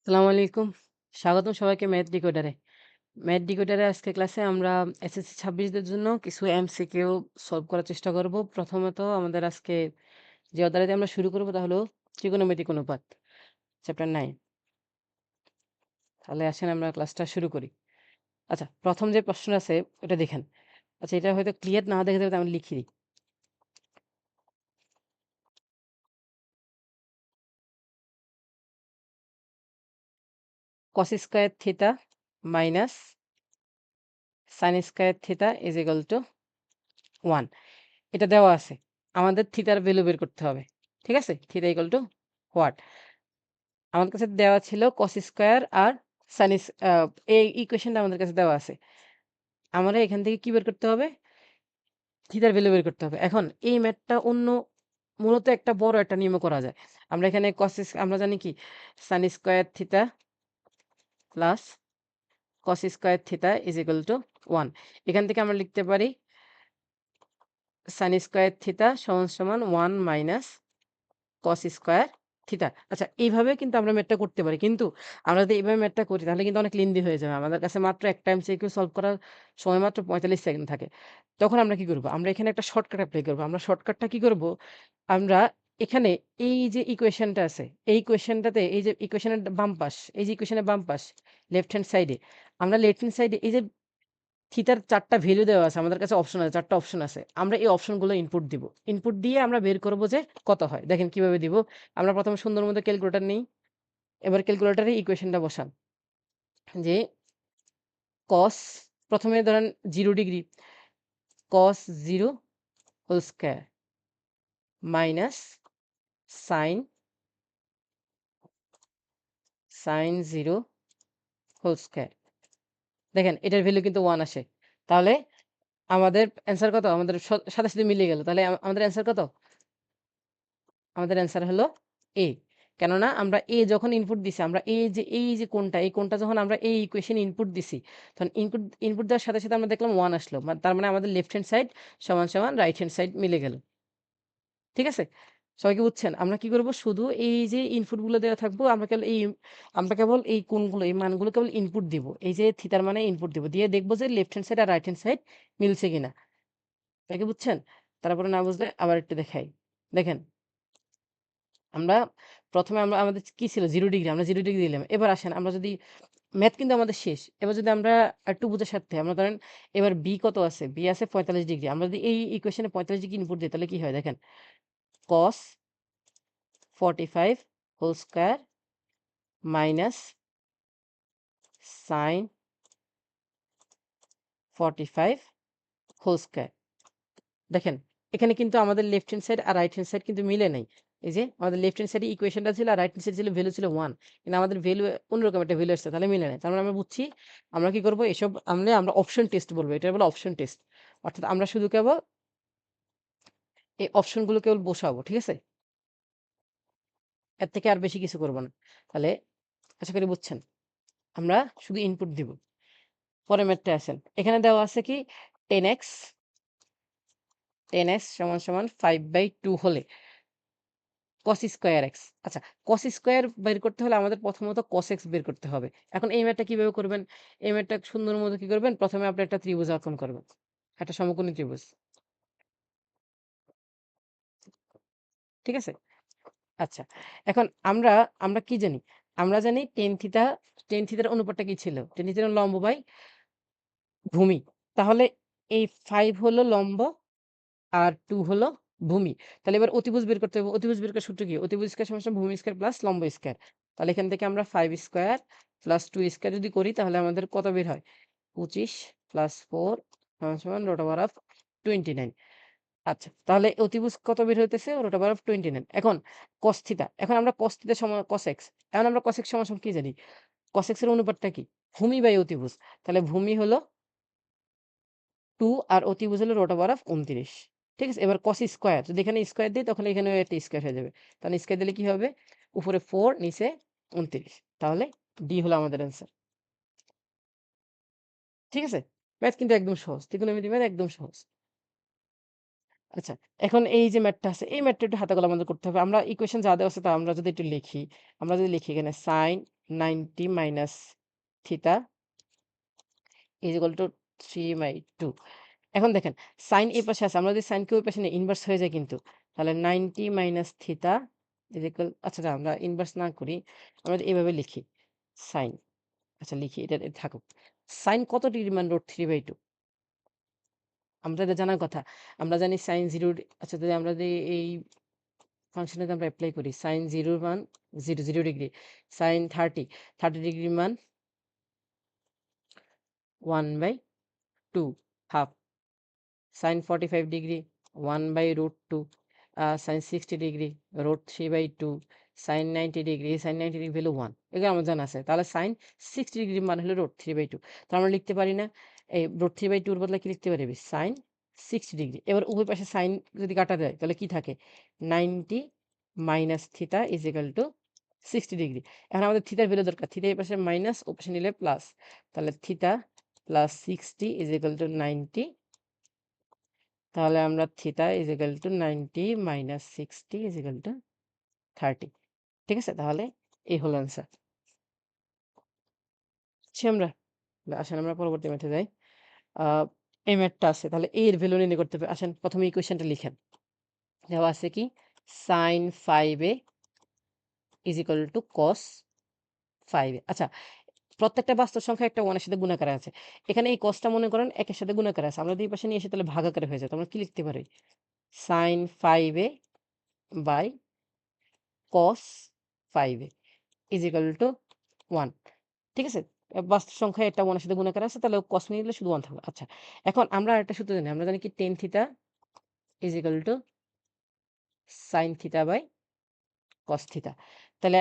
আসসালামু আলাইকুম। স্বাগতম সবাইকে ম্যাথ ডিকোডারে। ম্যাথ ডিকোডারে আজকের ক্লাসে আমরা এসএসসি ২৬ দের জন্য কিছু এমসিকিউ সলভ করার চেষ্টা করব। প্রথমত আমাদের আজকে যে অধ্যায় দিয়ে আমরা শুরু করব তা হলো ত্রিকোণমিতিক অনুপাত, চ্যাপ্টার 9। তাহলে আসেন আমরা ক্লাসটা শুরু করি। আচ্ছা, প্রথম যে প্রশ্ন আছে ওটা দেখেন। আচ্ছা, এটা হয়তো ক্লিয়ার না দেখা যাবে তো আমি লিখি দিই। cos square theta minus sin square theta is equal to 1। এটা দেওয়া আছে। আমাদের থিটার ভ্যালু বের করতে হবে। ঠিক আছে? Theta equal to what? আমাদের কাছে দেওয়া ছিল cos স্কয়ার আর sin এই ইকুয়েশনটা আমাদের কাছে দেওয়া আছে। আমরা এখান থেকে কি বের করতে হবে? থিটার ভ্যালু বের করতে হবে। এখন এই ম্যাথটা মূলত একটা বড় একটা নিয়মে করা যায়। আমরা এখানে আমরা জানি কি sin square theta plus cos square theta is equal to 1। এখান থেকে আমরা লিখতে পারি sin স্কয়ার থিটা সমান সমান 1 মাইনাস cos স্কয়ার থিটা। আচ্ছা, এইভাবে কিন্তু আমরা ম্যাথটা করতে পারি। কিন্তু আমরা যদি এইভাবে ম্যাথটা করি তাহলে কিন্তু অনেক লেন্দি হয়ে যাবে। আমাদের কাছে মাত্র একটা এমসিকিউ সলভ করার সময় মাত্র ৪৫ সেকেন্ড থাকে। তখন আমরা কি করব? আমরা এখানে একটা শর্টকাট এপ্লাই করব। আমরা শর্টকাটটা কি করব? আমরা এখানে এই যে ইকুয়েশনটা আছে, এই ইকুয়েশনটাতে এই যে ইকুয়েশনের বাম পাশ, এই যে ইকুয়েশনের বাম পাশ লেফট হ্যান্ড সাইডে আমরা লেফট হ্যান্ড সাইডে এই যে থিটার ৪ টা ভ্যালু দেওয়া আছে। আমাদের কাছে অপশন আছে, ৪ টা অপশন আছে। আমরা এই অপশনগুলো ইনপুট দিব। ইনপুট দিয়ে আমরা বের করব যে কত হয়। দেখেন কিভাবে দিব। আমরা প্রথমে সুন্দর মতো ক্যালকুলেটর নেই। এবার ক্যালকুলেটরে ইকুয়েশনটা বসান। যে cos প্রথমে ধরেন 0 degree cos 0 whole square minus sin 0 whole square. দেখেন এটার ভ্যালু কিন্তু 1 আসে। তাহলে আমাদের অ্যান্সার কত? আমাদের সাথে, সাথে মিলে গেল। তাহলে আমাদের অ্যান্সার কত? আমাদের অ্যান্সার হলো A। কেননা আমরা A যখন ইনপুট দিছি, আমরা এই যে কোণটা, এই কোণটা যখন আমরা এই ইকুয়েশনে ইনপুট দিছি, তখন ইনপুট দেওয়ার সাথে, সাথে আমরা দেখলাম 1 আসলো। তার মানে আমাদের লেফট হ্যান্ড সাইড সমান, সমান রাইট হ্যান্ড সাইড মিলে গেল। ঠিক আছে? সবাই কি বুঝছেন? আমরা কি করব? শুধু এই যে ইনপুট গুলো দেওয়া থাকবো, আমরা কেবল এই কোণগুলো, এই মানগুলো কেবল ইনপুট দিব। এই যে থিটার মানে ইনপুট দিব। দিয়ে দেখব যে লেফট হ্যান্ড সাইড আর রাইট হ্যান্ড সাইড মিলছে কিনা। সবাই কি বুঝছেন? তারপরে না বুঝলে আবার একটু দেখাই। দেখেন আমরা প্রথমে আমাদের কি ছিল 0 ডিগ্রি, আমরা 0 ডিগ্রি দিলাম। এবার আসেন আমরা যদি ম্যাথ কিন্তু আমাদের শেষ। এবার যদি আমরা একটু বুঝার স্বার্থে আমরা ধরেন এবার বি কত আছে? বি আছে ৪৫ ডিগ্রি। আমরা যদি এই ইকুয়েশনে ৪৫ ডিগ্রি ইনপুট দিই তাহলে কি হয় দেখেন। cos 45 whole square minus sin 45 whole square. দেখেন এখানে কিন্তু আমাদের লেফট হ্যান্ড সাইড আর রাইট হ্যান্ড সাইড কিন্তু মিলে নাই। এই যে আমাদের লেফট হ্যান্ড সাইডে ইকুয়েশনটা ছিল আর রাইট হ্যান্ড সাইড ছিল ভ্যালু ছিল 1। কিন্তু আমাদের ভ্যালু অন্যরকম একটা ভ্যালু আসছে, তাহলে মিলে নাই। তার মানে আমরা বুঝছি আমরা কি করব? এসব আমরা অপশন টেস্ট বলবো। এটা বলে অপশন টেস্ট। অর্থাৎ আমরা শুধু কেবল এই অপশনগুলো কেবল বসাবো। ঠিক আছে? এর থেকে আর বেশি কিছু করব না। তাহলে আশা করি বুঝছেন। আমরা শুধু ইনপুট দিব। পরের ম্যাথটা আসেন। এখানে দেওয়া আছে কি 10x সমান সমান 5/2 হলে cos স্কয়ার x। আচ্ছা, cos স্কয়ার বের করতে হলে আমাদের প্রথমত cos x বের করতে হবে। এখন এই ম্যাথটা কিভাবে করবেন? এই ম্যাথটা সুন্দর মতো কি করবেন? প্রথমে আপনি একটা ত্রিভুজ অঙ্কন করবেন। একটা সমকোণী ত্রিভুজ। ঠিক আছে? আচ্ছা। এখন আমরা কি জানি? আমরা জানি tan থিটার অনুপাতটা কি ছিল? tan থিটার লম্ব বাই ভূমি। তাহলে এই 5 হলো লম্ব আর 2 হলো ভূমি। তাহলে এবার অতিভুজ বের করতে হবে। অতিভুজ বের করার সূত্র কি? অতিভুজ স্কয়ার সমান সমান ভূমি স্কয়ার প্লাস লম্ব স্কয়ার। তাহলে এখান থেকে আমরা 5 স্কয়ার প্লাস 2 স্কয়ার যদি করি তাহলে আমাদের কত বের হয়? 25 প্লাস 4 সমান সমান রুট ওভার অফ 29। আচ্ছা, তাহলে অতিভুজ কত বের হইতেছে? Root over of 29। এখন cos থিটা। এখন আমরা cos থিটা সমান cos x। এখন আমরা cos x সমান সমান কি জানি? cos x এর অনুপাতটা কি? ভূমি বাই অতিভুজ। তাহলে ভূমি হলো 2 আর অতিভুজ হলো রুট ওভার অফ 29। ঠিক আছে? এবার cos স্কয়ার যদি এখানে স্কয়ার দেই তখন এখানেও একটা স্কয়ার হয়ে যাবে। তাহলে স্কয়ার দিলে কি হবে? উপরে 4 নিচে 29। তাহলে ডি হলো আমাদের অ্যান্সার। ঠিক আছে? ম্যাথ কিন্তু একদম সহজ। ত্রিকোণমিতি ম্যাথ একদম সহজ। আচ্ছা, এখন এই যে ম্যাথটা আছে, এই ম্যাথটা একটু হাতে কলমে আমাদের করতে হবে। আমরা ইকুয়েশন যা দেওয়া আছে তা আমরা যদি একটু লিখি, আমরা যদি লিখি এখানে sin 90 minus theta is equal two 3/2। এখন দেখেন সাইন এই পাশে আছে। আমরা যদি সাইনকে ওই পাশে নিই ইনভার্স হয়ে যায় কিন্তু। তাহলে 90 মাইনাস থিটা ইজ ইকুয়াল আচ্ছা না আমরা ইনভার্স না করি। আমরা যদি এভাবে লিখি সাইন আচ্ছা লিখি এটা থাকুক। সাইন কত ডিগ্রি মান √3/2? আমরা এটা জানার কথা। আমরা জানি সাইন 0 আচ্ছা যদি আমরা যদি এই ফাংশনে যদি আমরা এপ্লাই করি সাইন 0 এর মান 0 ডিগ্রি। সাইন 30 ডিগ্রি মান 1/2 half. Sine 45 degree 1/√2 sine 60 degree √3/2 sine 90 degree sine 90 degree value 1 এগুলো আমার জানা আছে। তাহলে সাইন 60 ডিগ্রি মান হলো √3/2। তো আমরা লিখতে পারি না এই √3/2 এর বদলে কি লিখতে পারি সাইন 60 ডিগ্রি। এবার উভয় পাশে সাইন যদি কাটা যায় তাহলে কি থাকে 90 minus theta is equal two 60 degree. এখন আমাদের থিটার ভ্যালু দরকার। থিটা এই পাশে মাইনাস ও পাশে নিলে প্লাস। তাহলে theta plus 60 is equal two 90। তাহলে আমরা theta is equal two 90 minus 60 is equal to 30। ঠিক আছে? তাহলে এই হলো অ্যান্সার। বুঝছি আমরা? আসেন আমরা পরবর্তী ম্যাথে যাই। আ এই ম্যাথটা আছে। তাহলে A এর ভ্যালু নির্ণয় করতে হবে। আসেন প্রথমে ইকুয়েশনটা লিখেন। দেওয়া আছে কি sin 5a is equal to cos 5a। আচ্ছা প্রত্যেকটা বাস্তব সংখ্যা একটা 1 এর সাথে গুণাকারে আছে। এখানে এই cos টা মনে করেন 1 এর সাথে গুণাকারে আছে। আমরা যদি এই পাশে নিয়ে আসি তাহলে ভাগাকারে হয়ে যায়। তো আমরা কি লিখতে পারি? sin 5a by cos 5a is equal to 1। ঠিক আছে? বাস্তব সংখ্যায় এটা 1 এর সাথে গুণাকার আছে তাহলে cos নিলে শুধু 1 থাকবে। আচ্ছা। এখন আমরা আরেকটা সূত্র জানি। আমরা জানি কি tan theta is equal to sin theta by cos theta. তাহলে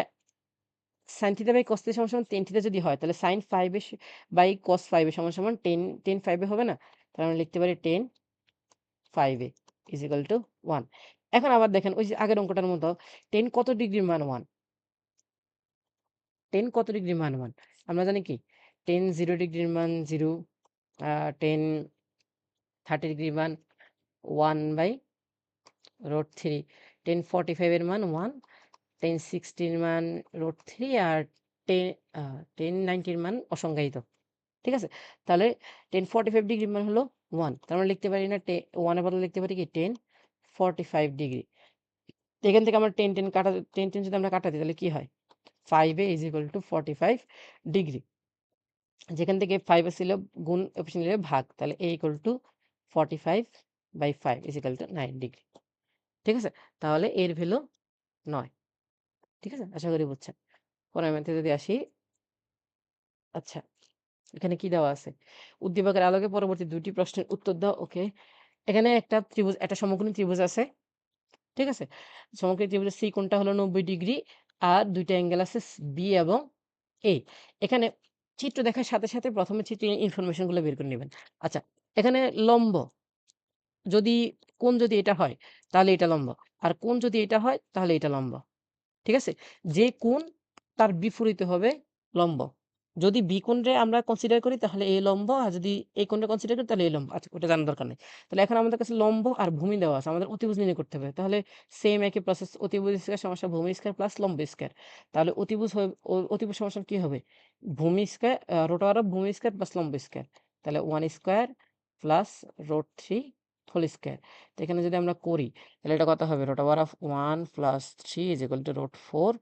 sin theta by cos theta সমান সমান tan থিটা যদি হয় তাহলে sin 5 এর বাই cos 5 এর সমান সমান tan 5 এ হবে না? তাহলে আমরা লিখতে পারি tan 5a is equal to 1। এখন আবার দেখেন ওই যে আগের অঙ্কটার মতো tan কত ডিগ্রির মান 1? tan কত ডিগ্রির মান 1? আমরা জানি কি tan 0 ডিগ্রির মান 0 tan 30 ডিগ্রির মান 1/√3 tan 45 এর মান 1 tan 60 এর মান √3 আর tan 90 এর মান অসংজ্ঞায়িত। ঠিক আছে? তাহলে tan 45 ডিগ্রির মান হলো 1। তার মানে লিখতে পারি না 1 এর বদলে লিখতে পারি কি tan 45 ডিগ্রি। এখান থেকে আমরা tan যদি আমরা কাটা দিই তাহলে কি হয়? 5a is equal two 45 degree. যেখান থেকে 5 ছিল গুণ অপশন নিলে ভাগ। তাহলে a equal to 45/5 is equal two 9 degree. ঠিক আছে? তাহলে এর ভ্যালু ৯। ঠিক আছে? আশা করি বুঝছেন। পরের ম্যাথে যদি আসি, আচ্ছা এখানে কি দেওয়া আছে? উদ্দীপকের আলোকে পরবর্তী ২ টি প্রশ্নের উত্তর দাও। ওকে। এখানে একটা সমকোণী ত্রিভুজ আছে। ঠিক আছে? সমকোণী ত্রিভুজের C কোণটা হলো ৯০ ডিগ্রি আর ২ টা অ্যাঙ্গেল আছে B এবং A। এখানে চিত্র দেখার সাথে, সাথে ১ম এ চিত্রের ইনফরমেশন গুলো বের করে নিবেন। আচ্ছা, এখানে লম্ব যদি কোণ যদি এটা হয়, তাহলে এটা লম্ব। আর কোণ যদি এটা হয়, তাহলে এটা লম্ব। ঠিক আছে? যে কোণ তার বিপরীতে হবে লম্ব। যদি বি কোণরে আমরা কনসিডার করি তাহলে এ লম্ব, আর যদি এই কোণটা কনসিডার করি তাহলে এ লম্ব। আচ্ছা ওটা জানার দরকার নেই। তাহলে এখন আমাদের কাছে লম্ব আর ভূমি দেওয়া আছে। আমাদের অতিভুজ নির্ণয় করতে হবে। তাহলে সেম একই প্রসেস অতিভুজ স্কয়ার সমস্যা ভূমি স্কয়ার প্লাস লম্ব স্কয়ার। তাহলে অতিভুজ সমস্যা কি হবে? ভূমি স্কয়ার রুট ওভার অফ ভূমি স্কয়ার প্লাস লম্ব স্কয়ার। তাহলে 1 স্কয়ার প্লাস √3 হোল স্কয়ার। তো এখানে যদি আমরা করি তাহলে এটা কত হবে? Root over of 1 plus 3 is equal to √4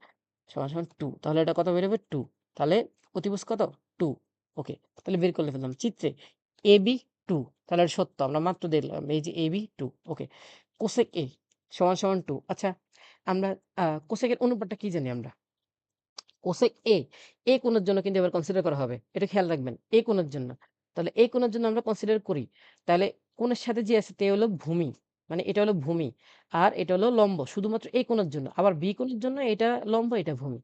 সমান 2। তাহলে এটা কত বের হবে? 2। তাহলে অতিভুজ কত? 2। ওকে। তাহলে বের করে ফেললাম। চিত্রে AB 2 তাহলে এটা সত্য। আমরা মাত্র দেখলাম। এই যে AB 2 ওকে। কোসেক A সমান 2। আচ্ছা আমরা কোসেকের অনুপাতটা কি জানি আমরা? কোসেক A কোণের জন্য কিন্তু এবার কনসিডার করা হবে। এটা খেয়াল রাখবেন। A কোণের জন্য। তাহলে A কোণের জন্য আমরা কনসিডার করি। তাহলে কোণের সাথে যে আছে তে হলো ভূমি। মানে এটা হলো ভূমি। আর এটা হলো লম্ব। শুধুমাত্র A কোণের জন্য। আবার B কোণের জন্য এটা লম্ব, এটা ভূমি।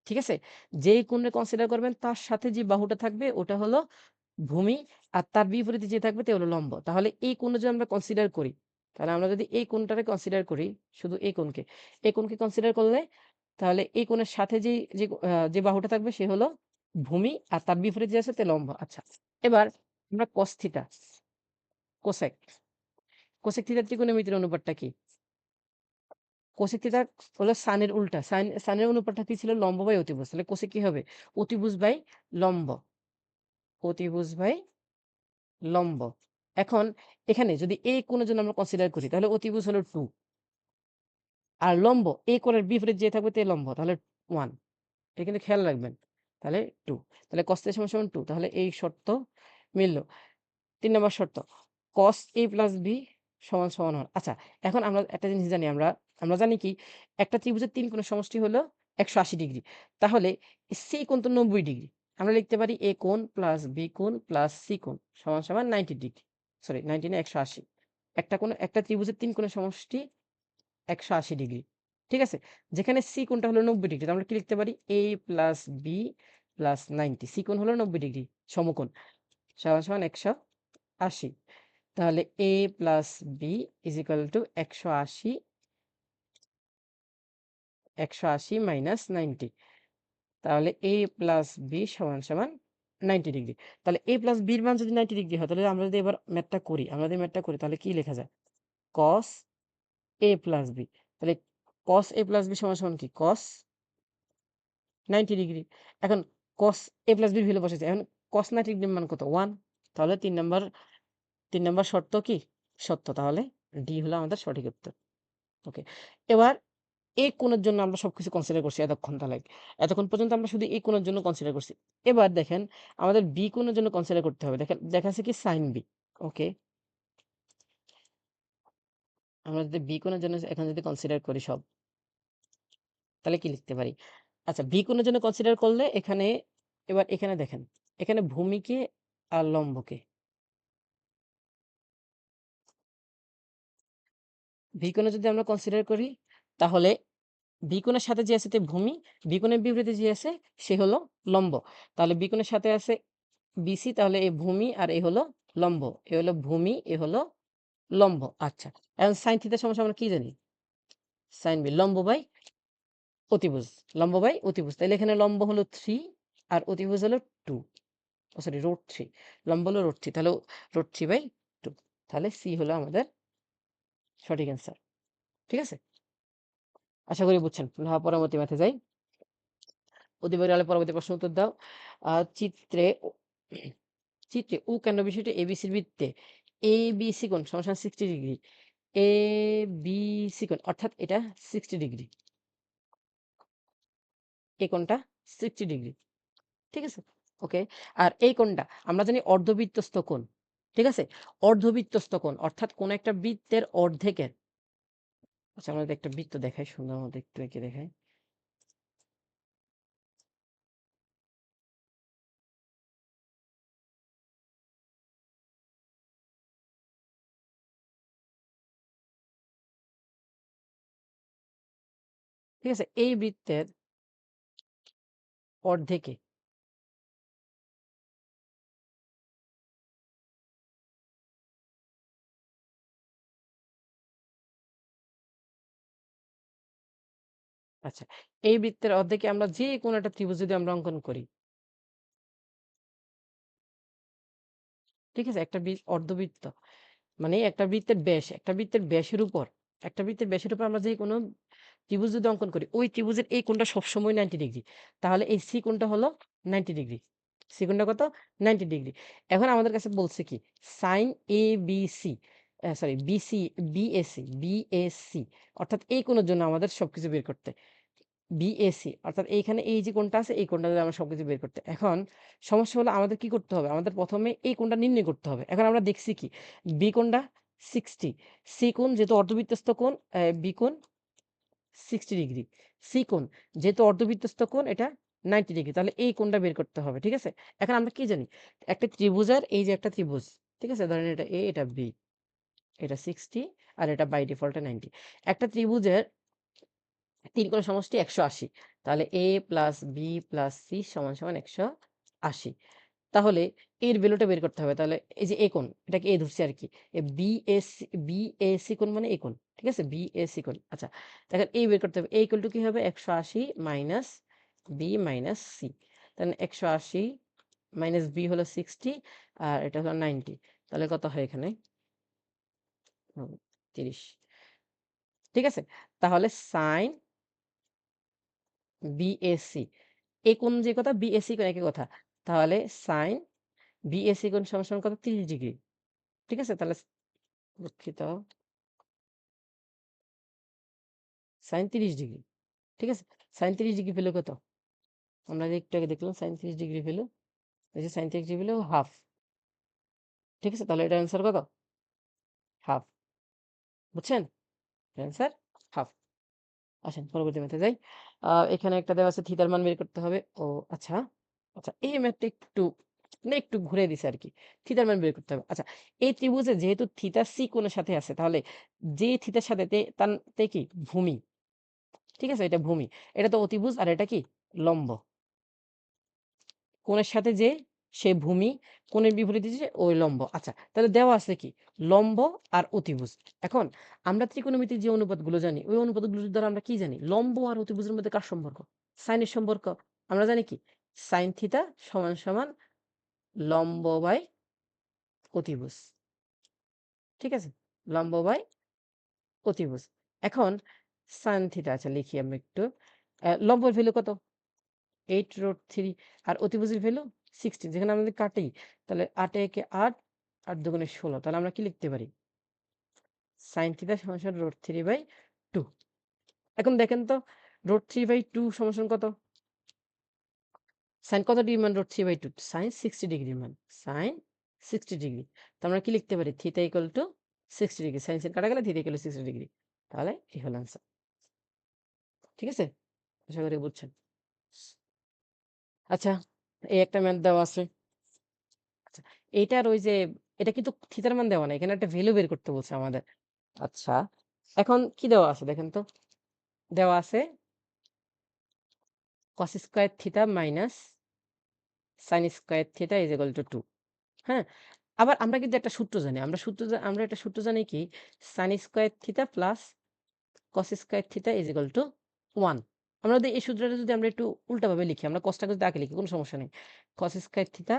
ঠিক আছে? যেই কোণে কনসিডার করবেন তার সাথে যে বাহুটা থাকবে ওটা হলো ভূমি, আর তার বিপরীতে যে থাকবে তে হলো লম্ব। তাহলে এই কোণে যদি আমরা কনসিডার করি, তাহলে আমরা যদি এই কোণটারে কনসিডার করি, শুধু এই কোণকে কনসিডার করলে তাহলে এই কোণের সাথে যে বাহুটা থাকবে সে হলো ভূমি, আর তার বিপরীতে যে আছে তে লম্ব। আচ্ছা। এবার আমরা cos থিটা, কোসেক কোসেক থিটার ত্রিকোণমিতির অনুপাতটা কি? কোসেক থিটা হলো সানের উল্টা। সানের অনুপাতটা কি ছিল? লম্ব বাই অতিভুজ। তাহলে কোসেক কি হবে? অতিভুজ বাই লম্ব। অতিভুজ বাই লম্ব। এখন এখানে যদি এই কোণের জন্য আমরা কনসিডার করি তাহলে অতিভুজ হলো 2 আর লম্ব এই কোণের বিপরীত যে থাকবে তে লম্ব তাহলে 1। এটা কিন্তু খেয়াল রাখবেন। তাহলে 2 তাহলে cos θ সমান 2 তাহলে এই শর্ত মিলল। ৩ নম্বর শর্ত cos A প্লাস B সমান সমান হয়। আচ্ছা এখন আমরা একটা জিনিস জানি আমরা জানি কি একটা ত্রিভুজের ৩ কোণের সমষ্টি হলো ১৮০ ডিগ্রি। তাহলে C কোণ তো ৯০ ডিগ্রি। আমরা লিখতে পারি A কোণ প্লাস B কোণ প্লাস C কোণ সমান সমান ৯০ ডিগ্রি। সরি ৯০ না ১৮০। একটা ত্রিভুজের ৩ কোণের সমষ্টি ১৮০ ডিগ্রি। ঠিক আছে? যেখানে C কোণটা হলো ৯০ ডিগ্রি। তো আমরা কি লিখতে পারি? A plus B plus ৯০ C কোণ হলো ৯০ ডিগ্রি সমকোণ সমান সমান ১৮০। তাহলে A plus B is equal to ১৮০ minus ৯০। তাহলে A প্লাস B সমান সমান ৯০ ডিগ্রি। তাহলে A প্লাস B এর মান যদি ৯০ ডিগ্রি হয় তাহলে আমরা যদি এবার ম্যাথটা করি তাহলে কি লেখা যায়? cos A plus B। তাহলে cos A প্লাস B সমান সমান কি? cos ৯০ degree. এখন cos A প্লাস B এর ভ্যালু বসাইছি। এখন cos ৯০ ডিগ্রির মান কত? 1। তাহলে ৩ নাম্বার শর্ত কি? সত্য। তাহলে ডি হলো আমাদের সঠিক উত্তর। ওকে। এবার এই কোণের জন্য আমরা সবকিছু কনসিডার করছি এতক্ষণ তাহলে। এতক্ষণ পর্যন্ত আমরা শুধু এই কোণের জন্য কনসিডার করছি। এবার দেখেন আমাদের বি কোণের জন্য কনসিডার করতে হবে। দেখেন দেখাচ্ছে কি sin B। ওকে। আমরা যদি বি কোণের জন্য এখন যদি কনসিডার করি সব তাহলে কি লিখতে পারি? আচ্ছা বি কোণের জন্য কনসিডার করলে এবার এখানে দেখেন। এখানে ভূমিকে আর লম্বকে বি কোণে যদি আমরা কনসিডার করি তাহলে বি কোণের সাথে যে আছে তে ভূমি, বি কোণের বিপরীতে যে আছে সে হলো লম্ব। তাহলে বি কোণের সাথে আছে বিসি তাহলে এ ভূমি আর এ হলো লম্ব। এ হলো ভূমি, এ হলো লম্ব। আচ্ছা। এখন sin থিটা সমান আমরা কি জানি? sin বি লম্ব বাই অতিভুজ। লম্ব বাই অতিভুজ। তাইলে এখানে লম্ব হলো 3 আর অতিভুজ হলো 2। ও সরি √3 লম্ব হলো √3 তাহলে √3/2 তাহলে সি হলো আমাদের সঠিক অ্যান্সার। ঠিক আছে? আশা করি বুঝছেন। আমরা পরবর্তী ম্যাথে যাই। অতিবাহিত পরবর্তী প্রশ্ন উত্তর দাও। আ চিত্রে ও চিত্রে ও কেন্দ্র বিশিষ্ট এবিসির বৃত্তে ABC কোণ সমান 60 ডিগ্রি। ABC কোণ অর্থাৎ এটা 60 ডিগ্রি। এই কোণটা 60 ডিগ্রি। ঠিক আছে? ওকে। আর এই কোণটা আমরা জানি অর্ধবৃত্তস্থ কোণ। ঠিক আছে? অর্ধবৃত্তস্থ কোণ অর্থাৎ কোন একটা বৃত্তের অর্ধেকের আচ্ছা আমরা যদি একটা বৃত্ত দেখাই সুন্দর মতো একটু এঁকে দেখাই। ঠিক আছে? এই বৃত্তের অর্ধেকে আচ্ছা এই বৃত্তের অর্ধেকে আমরা যে কোনো একটা ত্রিভুজ যদি আমরা অঙ্কন করি ঠিক আছে? অর্ধবৃত্ত। মানে একটা বৃত্তের ব্যাসের উপর আমরা যে কোনো ত্রিভুজ যদি অঙ্কন করি, ওই ত্রিভুজের এই কোণটা সবসময় 90 ডিগ্রি। তাহলে এই সি কোণটা হলো 90 ডিগ্রি। সি কোণটা কত? 90 ডিগ্রি। এখন আমাদের কাছে বলছে কি? sin ABC সরি BAC অর্থাৎ এই কোণের জন্য আমাদের সবকিছু বের করতে। বিএসি অর্থাৎ এইখানে এই যে কোণটা আছে এই কোণটা দিয়ে আমরা সবকিছু বের করতে। এখন সমস্যা হলো আমাদের কি করতে হবে? আমাদের ১ম এ এই কোণটা নির্ণয় করতে হবে। এখন আমরা দেখছি কি? বি কোণটা 60, সি কোণ যেহেতু অর্ধবৃত্তস্থ কোণ বি কোণ 60 ডিগ্রি। সি কোণ যেহেতু অর্ধবৃত্তস্থ কোণ এটা 90 ডিগ্রি। তাহলে এই কোণটা বের করতে হবে। ঠিক আছে? এখন আমরা কি জানি? একটা ত্রিভুজের এই যে একটা ত্রিভুজ, ঠিক আছে? ধরেন এটা এ, এটা বি, এটা 60 আর এটা বাই ডিফল্ট এ 90 একটা ত্রিভুজের ৩ কোণের সমষ্টি ১৮০ তাহলে A plus B plus C সমান সমান ১৮০ তাহলে এর ভ্যালুটা বের করতে হবে। তাহলে এই যে A কোণ এটাকে A ধরছি আরকি। BAC কোণ মানে A কোণ। ঠিক আছে? BAC কোণ। আচ্ছা দেখেন A বের করতে হবে। A ইকুয়াল টু কি হবে? ১৮০ মাইনাস B মাইনাস C। তাহলে ১৮০ মাইনাস B হলো 60 আর এটা হলো 90 তাহলে কত হয় এখানে? 30। ঠিক আছে? তাহলে sin BAC এ কোণ যে কথা BAC কোণ একই কথা। তাহলে sin BAC কোণ সমান কত? 30 ডিগ্রি। ঠিক আছে? তাহলে দুঃখিত sin 30 ডিগ্রি। ঠিক আছে? sin 30 ডিগ্রি ভ্যালু কত? আমরা যে একটু আগে দেখলাম sin 30 ডিগ্রি ভ্যালু, এই যে sin 30 ডিগ্রি ভ্যালু হাফ। ঠিক আছে? তাহলে এটার অ্যান্সার কত? হাফ। বুঝছেন? Answer half. আসেন পরবর্তী ম্যাথে যাই। এখানে একটা দেওয়া আছে থিটার মান বের করতে হবে। ও আচ্ছা, আচ্ছা এই ম্যাথটা একটু মানে একটু ঘুরে দিছে আরকি। থিটার মান বের করতে হবে। আচ্ছা এই ত্রিভুজে যেহেতু থিটা C কোণের সাথে আছে তাহলে যে থিটার সাথে তে কি? ভূমি। ঠিক আছে? এটা ভূমি। এটা তো অতিভুজ আর এটা কি? লম্ব। কোণের সাথে যে সে ভূমি, কোণের বিপরীতে যে ওই লম্ব। আচ্ছা তাহলে দেওয়া আছে কি? লম্ব আর অতিভুজ। এখন আমরা ত্রিকোণমিতির যে অনুপাতগুলো জানি, ওই অনুপাতগুলোর দ্বারা আমরা কি জানি? লম্ব আর অতিভুজের মধ্যে কার সম্পর্ক? সাইনের সম্পর্ক। আমরা জানি কি? সাইন থিটা সমান লম্ব বাই অতিভুজ। ঠিক আছে? লম্ব বাই অতিভুজ। এখন সাইন থিটা আচ্ছা লিখি আমরা একটু। লম্বের ভ্যালু কত? 8√3 আর অতিভুজের ভ্যালু 16 যেখানে আমরা যদি কাটি তাহলে 8 এ একে 8 8 দুগুণে 16 তাহলে আমরা কি লিখতে পারি? sin থিটা সমান √3/2 এখন দেখেন তো √3/2 সমান কত? sin কত ডিগ্রি মান √3/2 sin 60 ডিগ্রি মান sin 60 ডিগ্রি তো আমরা কি লিখতে পারি? Theta equal two 60 degree sin কাটা গেলে থিটা ইকুয়াল টু 60 ডিগ্রি তাহলে এই হলো आंसर ঠিক আছে? আশা করি বুঝছেন। আচ্ছা এই একটা ম্যাথ দেওয়া আছে। আচ্ছা, এইটার ওই যে এটা কিন্তু থিতার মান দেওয়া নাই। এখানে একটা ভ্যালু বের করতে বলছে আমাদের। আচ্ছা, এখন কি দেওয়া আছে দেখেন তো? দেওয়া আছে cos square theta minus sin square theta is equal two 2 হ্যাঁ? আবার আমরা কিন্তু একটা সূত্র জানি। আমরা একটা সূত্র জানি কি sin square theta plus cos square theta is equal to 1 আমরা যদি এই সূত্রটা যদি আমরা একটু উল্টাভাবে লিখি, আমরা cos টাকে যদি আগে লিখি কোনো সমস্যা নেই। cos square theta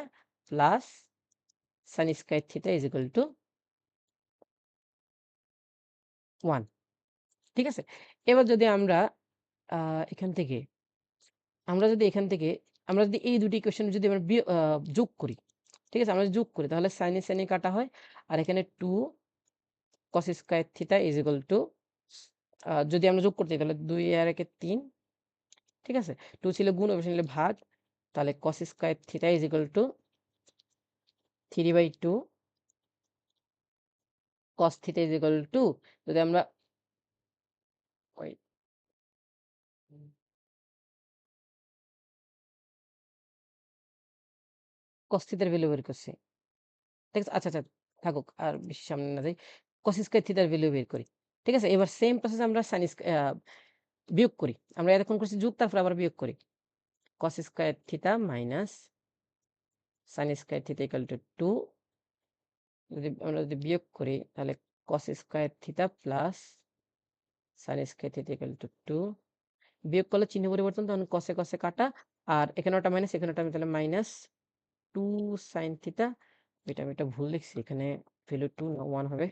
plus sin square theta is equal to 1 ঠিক আছে? এবার যদি আমরা আ এখান থেকে এখান থেকে আমরা যদি এই দুটি ইকুয়েশন যদি আমরা যোগ করি, ঠিক আছে? আমরা যদি যোগ করি তাহলে sin এ কাটা হয়। আর এখানে 2 cos square theta is equal two যদি আমরা যোগ করতে যাই তাহলে 2 আর 1 এ 3 ঠিক আছে? 2 ছিল গুণ, ওই পাশে নিলে ভাগ। তাহলে cos square theta is equal two 3/2 cos theta is equal two যদি আমরা ওয়েট cos থিটার ভ্যালু বের করছি। ঠিক আছে? আচ্ছা, আচ্ছা থাকুক। আর বেশি সামনে না যাই। cos স্কয়ার থিটার ভ্যালু বের করি। ঠিক আছে? এবার সেম প্রসেস আমরা বিয়োগ করি। আমরা এতক্ষণ করছি যোগ তারপর আবার বিয়োগ করি। cos square theta minus sin square theta equal two 2 আমরা যদি বিয়োগ করি তাহলে cos square theta plus sin square theta equal two 2 বিয়োগ করলে চিহ্ন পরিবর্তন তখন cos এ কাটা আর এখানে ওটা মাইনাস এখানে ওটা তাহলে মাইনাস 2 sin থিটা এটা আমি এটা ভুল লিখছি এখানে ভ্যালু 2 না 1 হবে।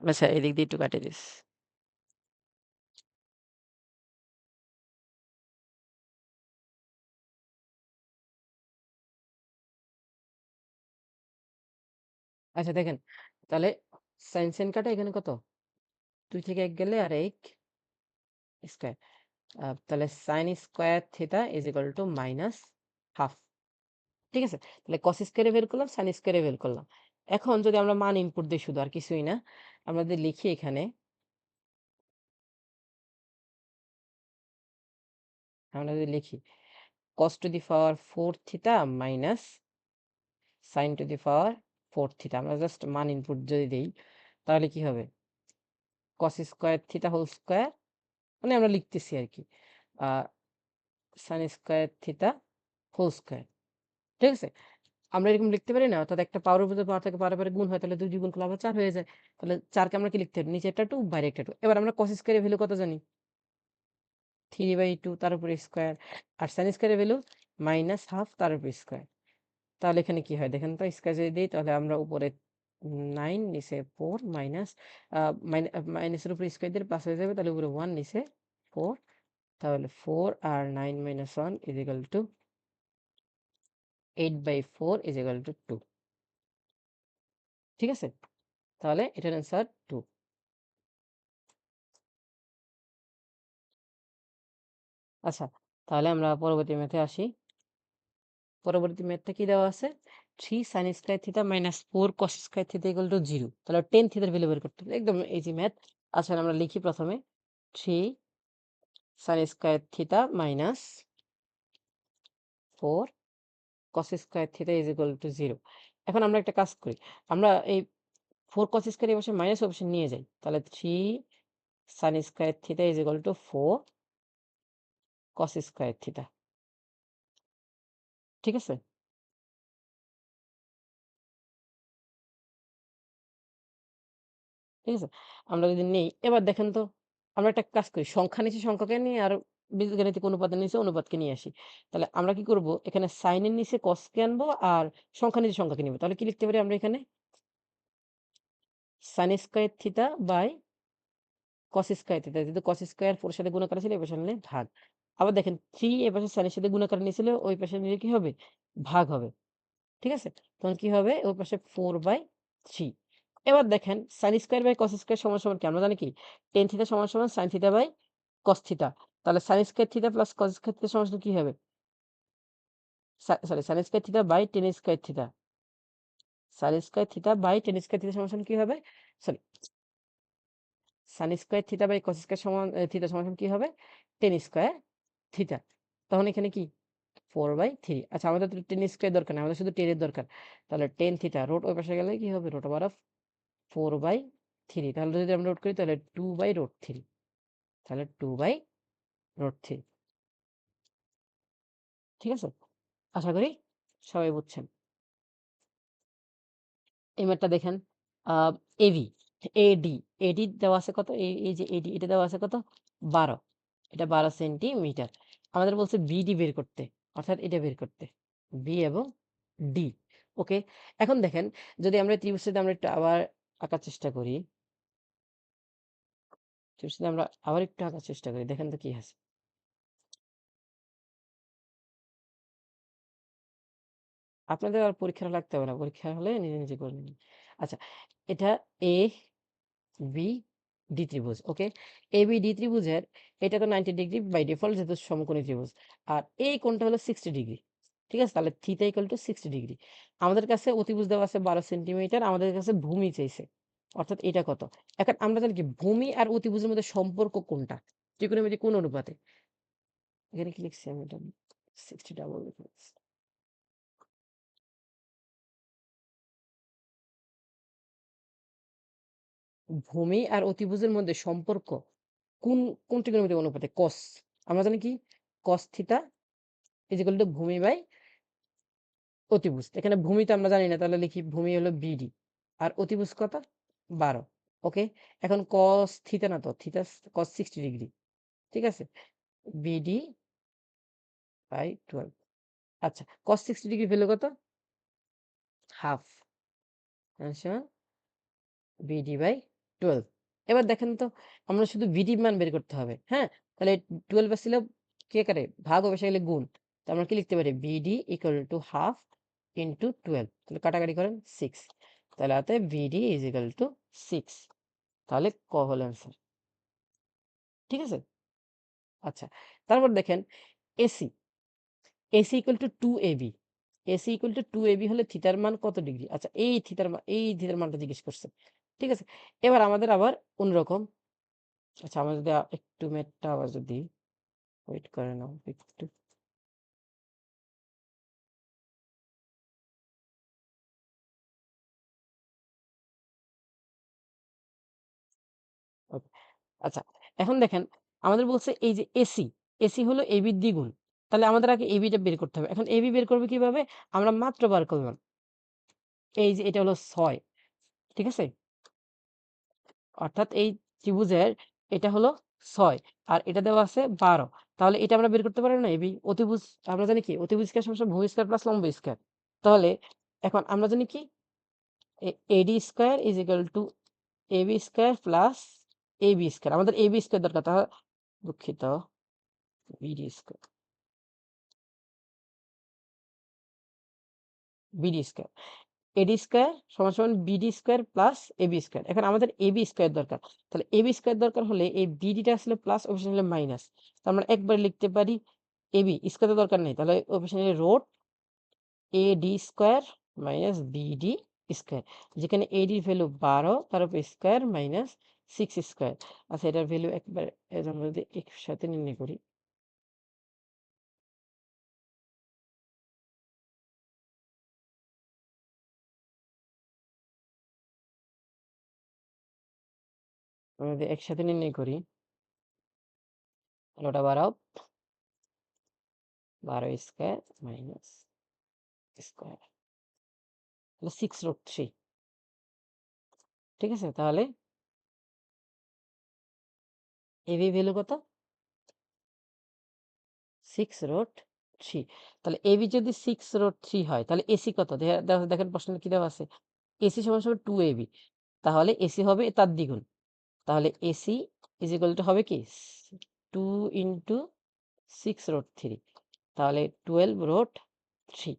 আচ্ছা এদিক দিয়ে একটু কাটিয়ে দিস। আচ্ছা দেখেন তাহলে sin কাটা এখানে কত? 2 থেকে 1 গেলে আর 1 স্কয়ার। তাহলে sin square theta is equal two minus half. ঠিক আছে? তাহলে cos স্কয়ারে বের করলাম, sin স্কয়ারে বের করলাম। এখন যদি আমরা মান ইনপুট দেই শুধু আর কিছুই না। আমরা যদি লিখি এখানে আমরা যদি লিখি cos to the power 4 theta minus sin to the power 4 theta আমরা জাস্ট মান ইনপুট যদি দেই তাহলে কি হবে? cos square theta whole square মানে আমরা লিখতেছি আরকি। আ sin square theta whole square. ঠিক আছে? আমরা এরকম লিখতে পারি না? অর্থাৎ একটা পাওয়ারের উপর পাওয়ার থেকে পাওয়ারে গুণ হয় তাহলে ২ দিয়ে গুণ করলে আবার ৪ হয়ে যায়। তাহলে ৪ কে আমরা কি লিখতে পারি? নিচে একটা 2 বাইরে একটা 2। এবার আমরা cos স্কয়ারের ভ্যালু কত জানি? 3/2 তার উপরে স্কয়ার। আর sin স্কয়ারের ভ্যালু -1/2 তার উপরে স্কয়ার। তাহলে এখানে কি হয় দেখেন তো? স্কয়ার যদি দেই তাহলে আমরা উপরে 9 নিচে 4 মাইনাস আ মাইনাসের উপরে স্কয়ার দিলে প্লাস হয়ে যাবে। তাহলে উপরে 1 নিচে 4 তাহলে 4 আর 9 - 1 = 8/4 = 2 ঠিক আছে? তাহলে এটার অ্যান্সার 2। আচ্ছা, তাহলে আমরা পরবর্তী ম্যাথে আসি। পরবর্তী ম্যাথটা কি দেওয়া আছে? 3 sin square theta minus 4 cos square theta = 0 তাহলে tan থিটার ভ্যালু বের করতে হবে। একদম ইজি ম্যাথ। আচ্ছা আমরা লিখি প্রথমে 3 sin square theta minus 4 cos square theta = 0। এখন আমরা একটা কাজ করি। আমরা এই 4 cos স্কয়ার এই পাশে মাইনাস ওই পাশে নিয়ে যাই। তাহলে 3 sin square theta = 4 cos square theta. ঠিক আছে? ঠিক আছে? আমরা যদি নেই, এবার দেখেন তো আমরা একটা কাজ করি। সংখ্যা নিচে সংখ্যাকে নিয়ে আর বীজগাণিতিক অনুপাতের নিচে অনুপাতকে নিয়ে আসি। তাহলে আমরা কি করব? এখানে sin এর নিচে cos কে আনবো আর সংখ্যা নিচে সংখ্যাকে নিব। তাহলে কি লিখতে পারি আমরা এখানে? sin square theta by cos square theta. যেহেতু cos স্কয়ার 4 এর সাথে গুণাকার ছিল, এই পাশে আনলে ভাগ। আবার দেখেন 3 এ পাশে sin এর সাথে গুণাকার নিয়েছিল, ওই পাশে নিলে কি হবে? ভাগ হবে। ঠিক আছে? তখন কি হবে? ওই পাশে 4/3 এবার দেখেন sin square by cos square সমান, সমান কি? আমরা জানি কি? tan থিটা সমান, সমান sin theta by cos theta. তাহলে sin square theta plus cos square theta সমান, সমান কি হবে? Sorry sin square theta by tan square theta. sin square theta by tan square theta সমান, সমান কি হবে? Sorry sin square theta by cos square সমান থিটা সমান, সমান কি হবে? tan square theta. তখন এখানে কি? 4/3 আচ্ছা আমাদের তো tan স্কয়ার দরকার নাই। আমাদের শুধু tan এর দরকার। তাহলে tan থিটা রুট ওই পাশে গেলে কি হবে? √4/3 তাহলে যদি আমরা রুট করি তাহলে 2/√3 তাহলে 2/√3 ঠিক আছে? আশা করি সবাই বুঝছেন। এই ম্যাথটা দেখেন আ এবি, এডি, এডি দেওয়া আছে কত? এই যে এডি এটা দেওয়া আছে কত? 12 এটা 12 সেন্টিমিটার। আমাদের বলছে বিডি বের করতে। অর্থাৎ এটা বের করতে। বি এবং ডি। ওকে। এখন দেখেন যদি আমরা ত্রিভুজটাতে আমরা একটু আবার আঁকার চেষ্টা করি। ত্রিভুজটাতে আমরা আবার একটু আঁকার চেষ্টা করি। দেখেন তো কি আছে? আপনাদের আর পরীক্ষা লাগতে হবে না। পরীক্ষা হলে নিজে, নিজে করে নিবেন। আচ্ছা, এটা এ, বি, ডি ত্রিভুজ। ওকে? ABD ত্রিভুজের এটা তো 90 ডিগ্রি বাই ডিফল্ট যেহেতু সমকোণী ত্রিভুজ। আর এই কোণটা হলো 60 ডিগ্রি। ঠিক আছে? তাহলে থিটা ইকুয়াল টু 60 ডিগ্রি। আমাদের কাছে অতিভুজ দেওয়া আছে 12 সেন্টিমিটার। আমাদের কাছে ভূমি চাইছে। অর্থাৎ এটা কত? এখন আমরা জানি কি ভূমি আর অতিভুজের মধ্যে সম্পর্ক কোনটা? ত্রিকোণমিতি কোন অনুপাতে? এখানে কি লিখছি আমি এটা? 60 ডাবল লিখছি। ভূমি আর অতিভুজের মধ্যে সম্পর্ক কোন, কোন ত্রিকোণমিতিক অনুপাতে? cos আমরা জানি কি cos theta is equal two ভূমি বাই অতিভুজ। এখানে ভূমি তো আমরা জানি না তাহলে লিখি ভূমি হলো বিডি। আর অতিভুজ কত? 12 ওকে। এখন cos থিটা না তো থিটা cos 60 ডিগ্রি। ঠিক আছে? বিডি বাই 12 আচ্ছা cos 60 ডিগ্রি ভ্যালু কত? হাফ সমান বিডি বাই 12 এবার দেখেন তো আমরা শুধু বিডি মান বের করতে হবে। হ্যাঁ? তাহলে 12 আসছিল কি আকারে? ভাগ ও গেলে গুণ। তো আমরা কি লিখতে পারি? BD equal to half into 12 তাহলে কাটাকাটি করেন 6 তাহলে অতএব বিডি ইজ ইকুয়াল টু 6 তাহলে ক হলো অ্যান্সার। ঠিক আছে? আচ্ছা। তারপর দেখেন AC, AC equal to 2ab AC equal to 2ab হলে থিটার মান কত ডিগ্রি? আচ্ছা এই থিটার মানটা জিজ্ঞেস করছে। ঠিক আছে? এবার আমাদের আবার অন্যরকম আচ্ছা আমরা যদি একটু ম্যাথটা আবার যদি ওয়েট করে নাও একটু। ওকে। আচ্ছা এখন দেখেন আমাদের বলছে এই যে এসি, এসি হলো এবি র দ্বিগুণ। তাহলে আমাদের আগে এবিটা বের করতে হবে। এখন এবি বের করবে কিভাবে? আমরা মাত্র বার করলাম। এই যে এটা হলো ৬, ঠিক আছে? অর্থাৎ এই ত্রিভুজের এটা হলো ৬ আর এটা দেওয়া আছে ১২। তাহলে এটা আমরা বের করতে পারব না এবি? অতিভুজ আমরা জানি কি? অতিভুজ স্কয়ার সমান ভূমি স্কয়ার প্লাস লম্ব স্কয়ার। তাহলে এখন আমরা জানি কি? AD square is equal two AB square plus AB square. আমাদের AB স্কয়ার দরকার। দুঃখিত, BD square. BD square. AD square সমান BD square plus AB square. এখন আমাদের AB স্কয়ার দরকার। তাহলে AB স্কয়ার দরকার হলে এই BD টা আসলে প্লাস অপশন হলে মাইনাস। তো আমরা একবারে লিখতে পারি AB স্কয়ার তো দরকার নেই। তাহলে option A root AD square minus BD square. যেখানে AD এর ভ্যালু ১২ তার উপর স্কয়ার মাইনাস 6 স্কয়ার। আচ্ছা এটার ভ্যালু একবারে আমরা যদি একসাথে নির্ণয় করি। আমরা যদি একসাথে নির্ণয় করি তাহলে ওটা ১২ স্কয়ার মাইনাস স্কয়ার। তাহলে 6√3, ঠিক আছে? তাহলে AB ভ্যালু কত? 6√3। তাহলে AB যদি 6√3 হয় তাহলে AC কত? দেখেন প্রশ্নে কি দেওয়া আছে? AC সমান 2AB। তাহলে AC হবে তার দ্বিগুণ। তাহলে AC ইজ ইকুয়াল টু হবে কি? 2 ইনটু 6√3। তাহলে 12√3।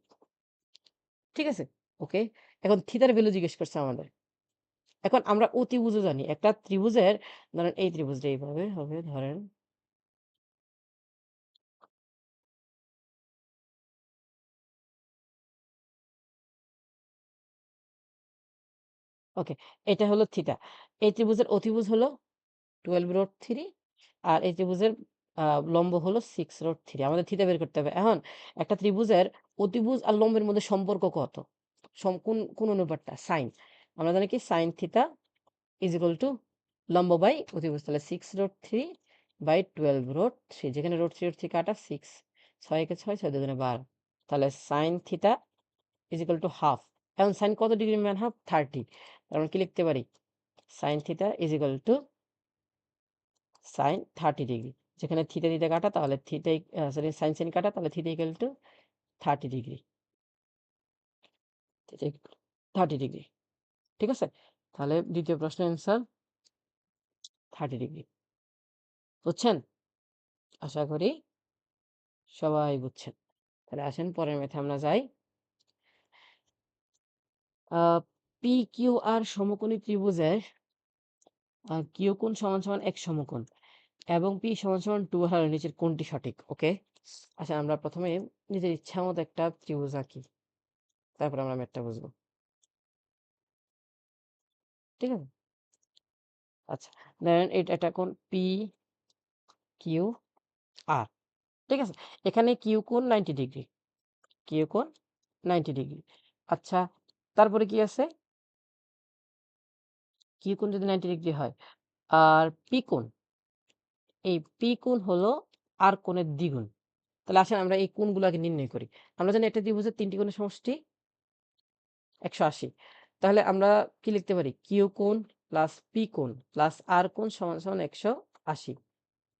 ঠিক আছে? ওকে। এখন থিটার ভ্যালু জিজ্ঞেস করছে আমাদের। এখন আমরা অতিভুজও জানি। একটা ত্রিভুজের ধরেন এই ত্রিভুজটা এইভাবে হবে ধরেন। ওকে। এটা হলো থিটা। এই ত্রিভুজের অতিভুজ হলো 12√3 আর এই ত্রিভুজের লম্ব হলো 6√3। আমাদের থিটা বের করতে হবে। এখন একটা ত্রিভুজের অতিভুজ আর লম্বের মধ্যে সম্পর্ক কত? কোন অনুপাতটা? সাইন। আমরা জানি কি sign theta is equal two লম্ব বাই অতিভুজ। তাহলে 6√3 বাই 12√3, যেখানে √3 কাটা 6, 6 একে 6, 6 দুগুণে 12। তাহলে sine theta is equal to half. এখন সাইন কত ডিগ্রি মান হাফ? 30। তার মানে কি লিখতে পারি? Sine theta is equal to sine 30 degree. যেখানে থিটা থিটা কাটা তাহলে থিটা সরি সাইন সাইন কাটা তাহলে theta equal to 30 degree. Theta 30 degree. ঠিক আছে? তাহলে দ্বিতীয় প্রশ্নের অ্যান্সার 30 ডিগ্রি। বুঝছেন? আশা করি সবাই বুঝছেন। তাহলে আসেন পরের ম্যাথে আমরা যাই। PQR সমকোণী ত্রিভুজের Q কোণ সমান সমান এক সমকোণ এবং P সমান সমান 2 হলে নিচের কোণটি সঠিক? ওকে। আচ্ছা আমরা প্রথমে নিজের ইচ্ছা মতো একটা ত্রিভুজ আঁকি। তারপর আমরা ম্যাথটা বুঝবো। ঠিক আছে? আচ্ছা। ধরেন এটা কোণ PQR। ঠিক আছে? এখানে Q কোণ 90 ডিগ্রি। Q কোণ 90 ডিগ্রি। আচ্ছা, তারপরে কি আছে? Q কোণ যদি 90 ডিগ্রি হয় আর P কোণ, এই P কোণ হলো R কোণের দ্বিগুণ। তাহলে আসেন আমরা এই কোণগুলো আগে নির্ণয় করি। আমরা জানি একটা ত্রিভুজের ৩ টি কোণের সমষ্টি ১৮০। তাহলে আমরা কি লিখতে পারি? Q কোণ প্লাস P কোণ প্লাস R কোণ সমান সমান ১৮০।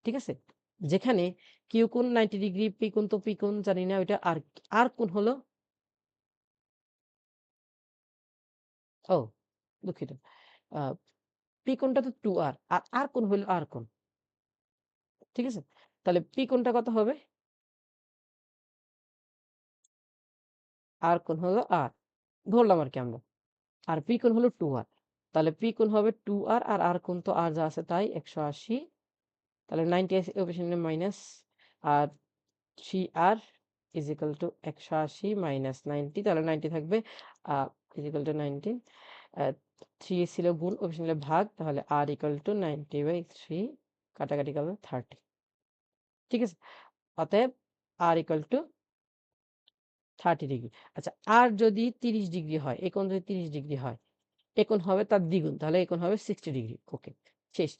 ঠিক আছে? যেখানে Q কোণ 90 ডিগ্রি, P কোণ তো P কোণ জানি না, ওইটা R কোণ হলো ও দুঃখিত। আ P কোণটা তো 2R আর R কোণ হলো R কোণ। ঠিক আছে? তাহলে P কোণটা কত হবে? R কোণ হলো R। ধরলাম আরকি আমরা। আর P কোণ হলো 2R। তাহলে P কোণ হবে 2R আর R কোণ তো R যা আছে তাই ১৮০। তাহলে 90 আছে এ পাশে নিলে মাইনাস আর 3R is equal to ১৮০ minus 90, তাহলে 90 থাকবে ইজ ইকুয়াল টু 90। 3 ছিল গুণ, ওই পাশে নিলে ভাগ, তাহলে R ইকুয়াল টু 90/3 কাটাকাটি করলে 30। ঠিক আছে? অতএব R ইকুয়াল টু 30 ডিগ্রি। আচ্ছা, আর যদি 30 ডিগ্রি হয়, এই কোণ যদি 30 ডিগ্রি হয়, এ কোণ হবে তার দ্বিগুণ, তাহলে এই কোণ হবে 60 ডিগ্রি। ওকে, শেষ।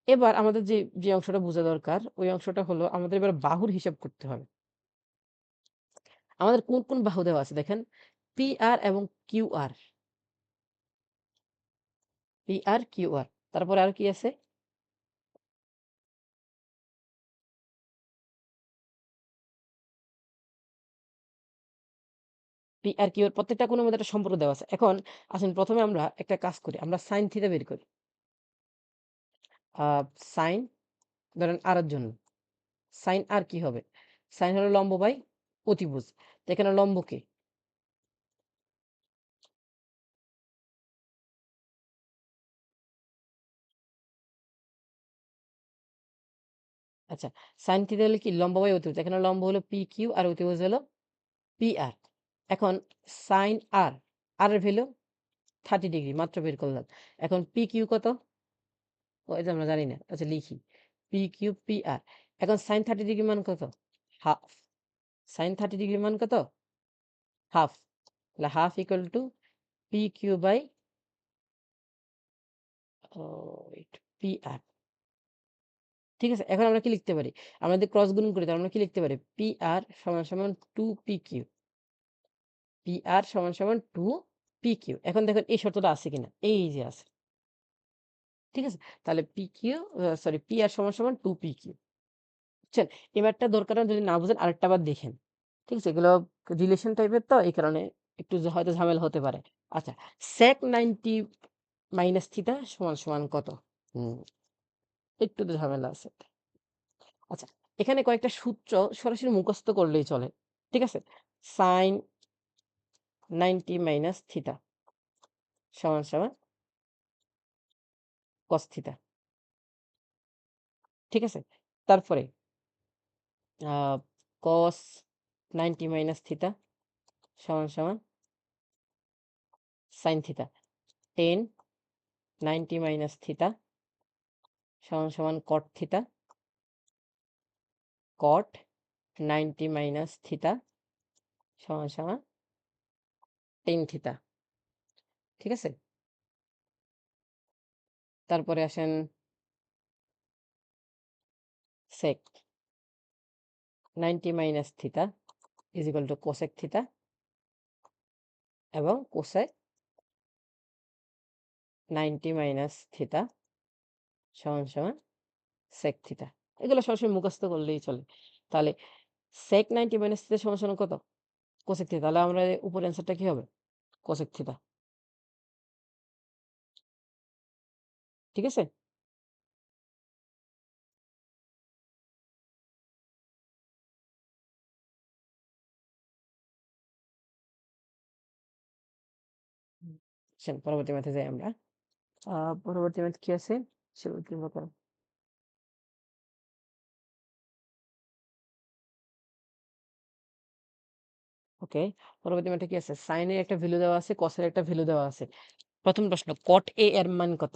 এবার আমাদের যে অংশটা বোঝা দরকার, ওই অংশটা হলো আমাদের এবার বাহুর হিসাব করতে হবে। আমাদের কোন, কোন বাহু দেওয়া আছে দেখেন? PR এবং QR। PR, QR। তারপরে আর কি আছে? PR, QR প্রত্যেকটা কোণের মধ্যে একটা সম্পর্ক দেওয়া আছে। এখন আসেন প্রথমে আমরা একটা কাজ করি। আমরা sin থিটা বের করি। আ sin ধরেন r এর জন্য। sin r কি হবে? sin হলো লম্ব বাই অতিভুজ। তো এখানে লম্ব কে? আচ্ছা, sin থিটা হলে কি লম্ব বাই অতিভুজ। এখানে লম্ব হলো PQ আর অতিভুজ হলো PR। এখন sin r, r এর ভ্যালু 30 ডিগ্রি মাত্র বের করলাম। এখন PQ কত? ও এটা আমরা জানি না। আচ্ছা লিখি। PQ PR। এখন sin 30 ডিগ্রি মান কত? হাফ। sin 30 ডিগ্রি মান কত? হাফ। তাহলে half equal to PQ by wait PR। ঠিক আছে? এখন আমরা কি লিখতে পারি? আমরা যদি ক্রস গুণন করি তাহলে আমরা কি লিখতে পারি? PR সমান, সমান 2PQ। PR সমান, সমান 2PQ। এখন দেখেন এই শর্তটা আছে কিনা? এই যে আছে। ঠিক আছে? তাহলে PR সমান, সমান 2PQ। বুঝছেন? এবারটা দরকার যদি না বুঝেন আরেকটা বার দেখেন। ঠিক আছে? এগুলো রিলেশন টাইপের তো এই কারণে একটু হয়তো ঝামেলা হতে পারে। আচ্ছা, sec 90 মাইনাস থিটা সমান, সমান কত? হুম, একটু তো ঝামেলা আছে। আচ্ছা, এখানে কয়েকটা সূত্র সরাসরি মুখস্থ করলেই চলে। ঠিক আছে? sin 90 মাইনাস থিটা সমান, সমান cos থিটা। ঠিক আছে? তারপরে আ cos 90 মাইনাস থিটা সমান, সমান sin theta. tan 90 minus theta সমান, সমান cot theta. cot 90 minus theta সমান, সমান tan থিটা। ঠিক আছে? তারপরে আসেন sec 90 minus theta is equal two cosec theta এবং cosec 90 মাইনাস থিটা সমান, সমান sec থিটা। এগুলো সরাসরি মুখস্থ করলেই চলে। তাহলে sec 90 মাইনাস থিটা সমান, সমান কত? cosec theta. তাহলে আমরা উপরের অ্যান্সারটা কি হবে? cosec theta. ঠিক আছে? আসেন পরবর্তী ম্যাথে যাই আমরা। আ পরবর্তী ম্যাথ কি আছে? সেগুলো মতো ওকে। পরবর্তী ম্যাথে কি আছে? sin এর একটা ভ্যালু দেওয়া আছে, cos এর একটা ভ্যালু দেওয়া আছে। প্রথম প্রশ্ন cot A এর মান কত?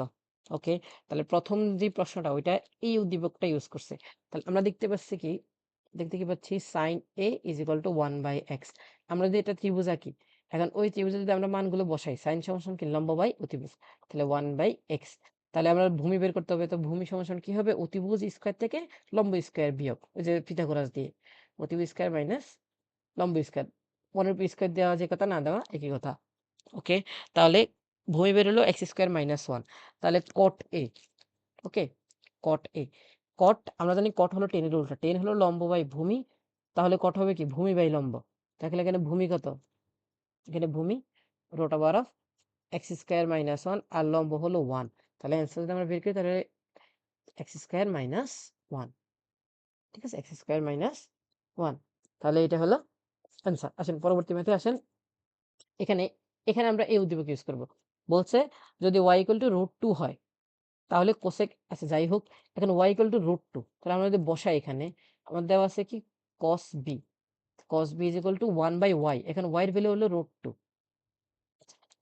ওকে। তাহলে প্রথম যে প্রশ্নটা ওইটা এই উদ্দীপকটা ইউজ করছে। তাহলে আমরা দেখতে পাচ্ছি কি? দেখতে কি পাচ্ছি sin A is equal to 1/x। আমরা যদি এটা ত্রিভুজ আঁকি, এখন ওই ত্রিভুজে যদি আমরা মানগুলো বসাই sin সমান সমান কি লম্ব বাই অতিভুজ। তাহলে 1/x। তাহলে আমরা ভূমি বের করতে হবে। তো ভূমি সমান সমান কি হবে? অতিভুজ স্কয়ার থেকে লম্ব স্কয়ার বিয়োগ। ওই যে পিথাগোরাস দিয়ে। অতিভুজ স্কয়ার মাইনাস লম্ব স্কয়ার। মনের উপর স্কয়ার দেওয়া যে কথা না দেওয়া একই কথা। ওকে, তাহলে ভূমি বের হলো এক্স স্কোয়ার মাইনাস ওয়ান। তাহলে কট এ। ওকে, কট এ। কট আমরা জানি কট হলো টেনের উল্টা, টেন হলো লম্ব বাই ভূমি। তাহলে কট হবে কি ভূমি বাই লম্ব। তাহলে এখানে ভূমি কত? এখানে ভূমি root over of x square minus one আর লম্ব হলো ওয়ান। তাহলে অ্যান্সার যদি আমরা বের করি তাহলে এক্স স্কোয়ার মাইনাস ওয়ান। ঠিক আছে, এক্স স্কোয়ার মাইনাস ওয়ান। তাহলে এটা হলো অ্যান্সার। আসেন পরবর্তী ম্যাথে আসেন। এখানে এখানে আমরা এই উদ্দীপক ইউজ করব। বলছে যদি y equal to root two হয় তাহলে কোসেক আচ্ছা যাই হোক, এখন y equal to root two তাহলে আমরা যদি বসাই এখানে আমার দেওয়া আছে কি cos b। cos b is equal to one by y. এখন y এর ভ্যালু হলো রুট টু।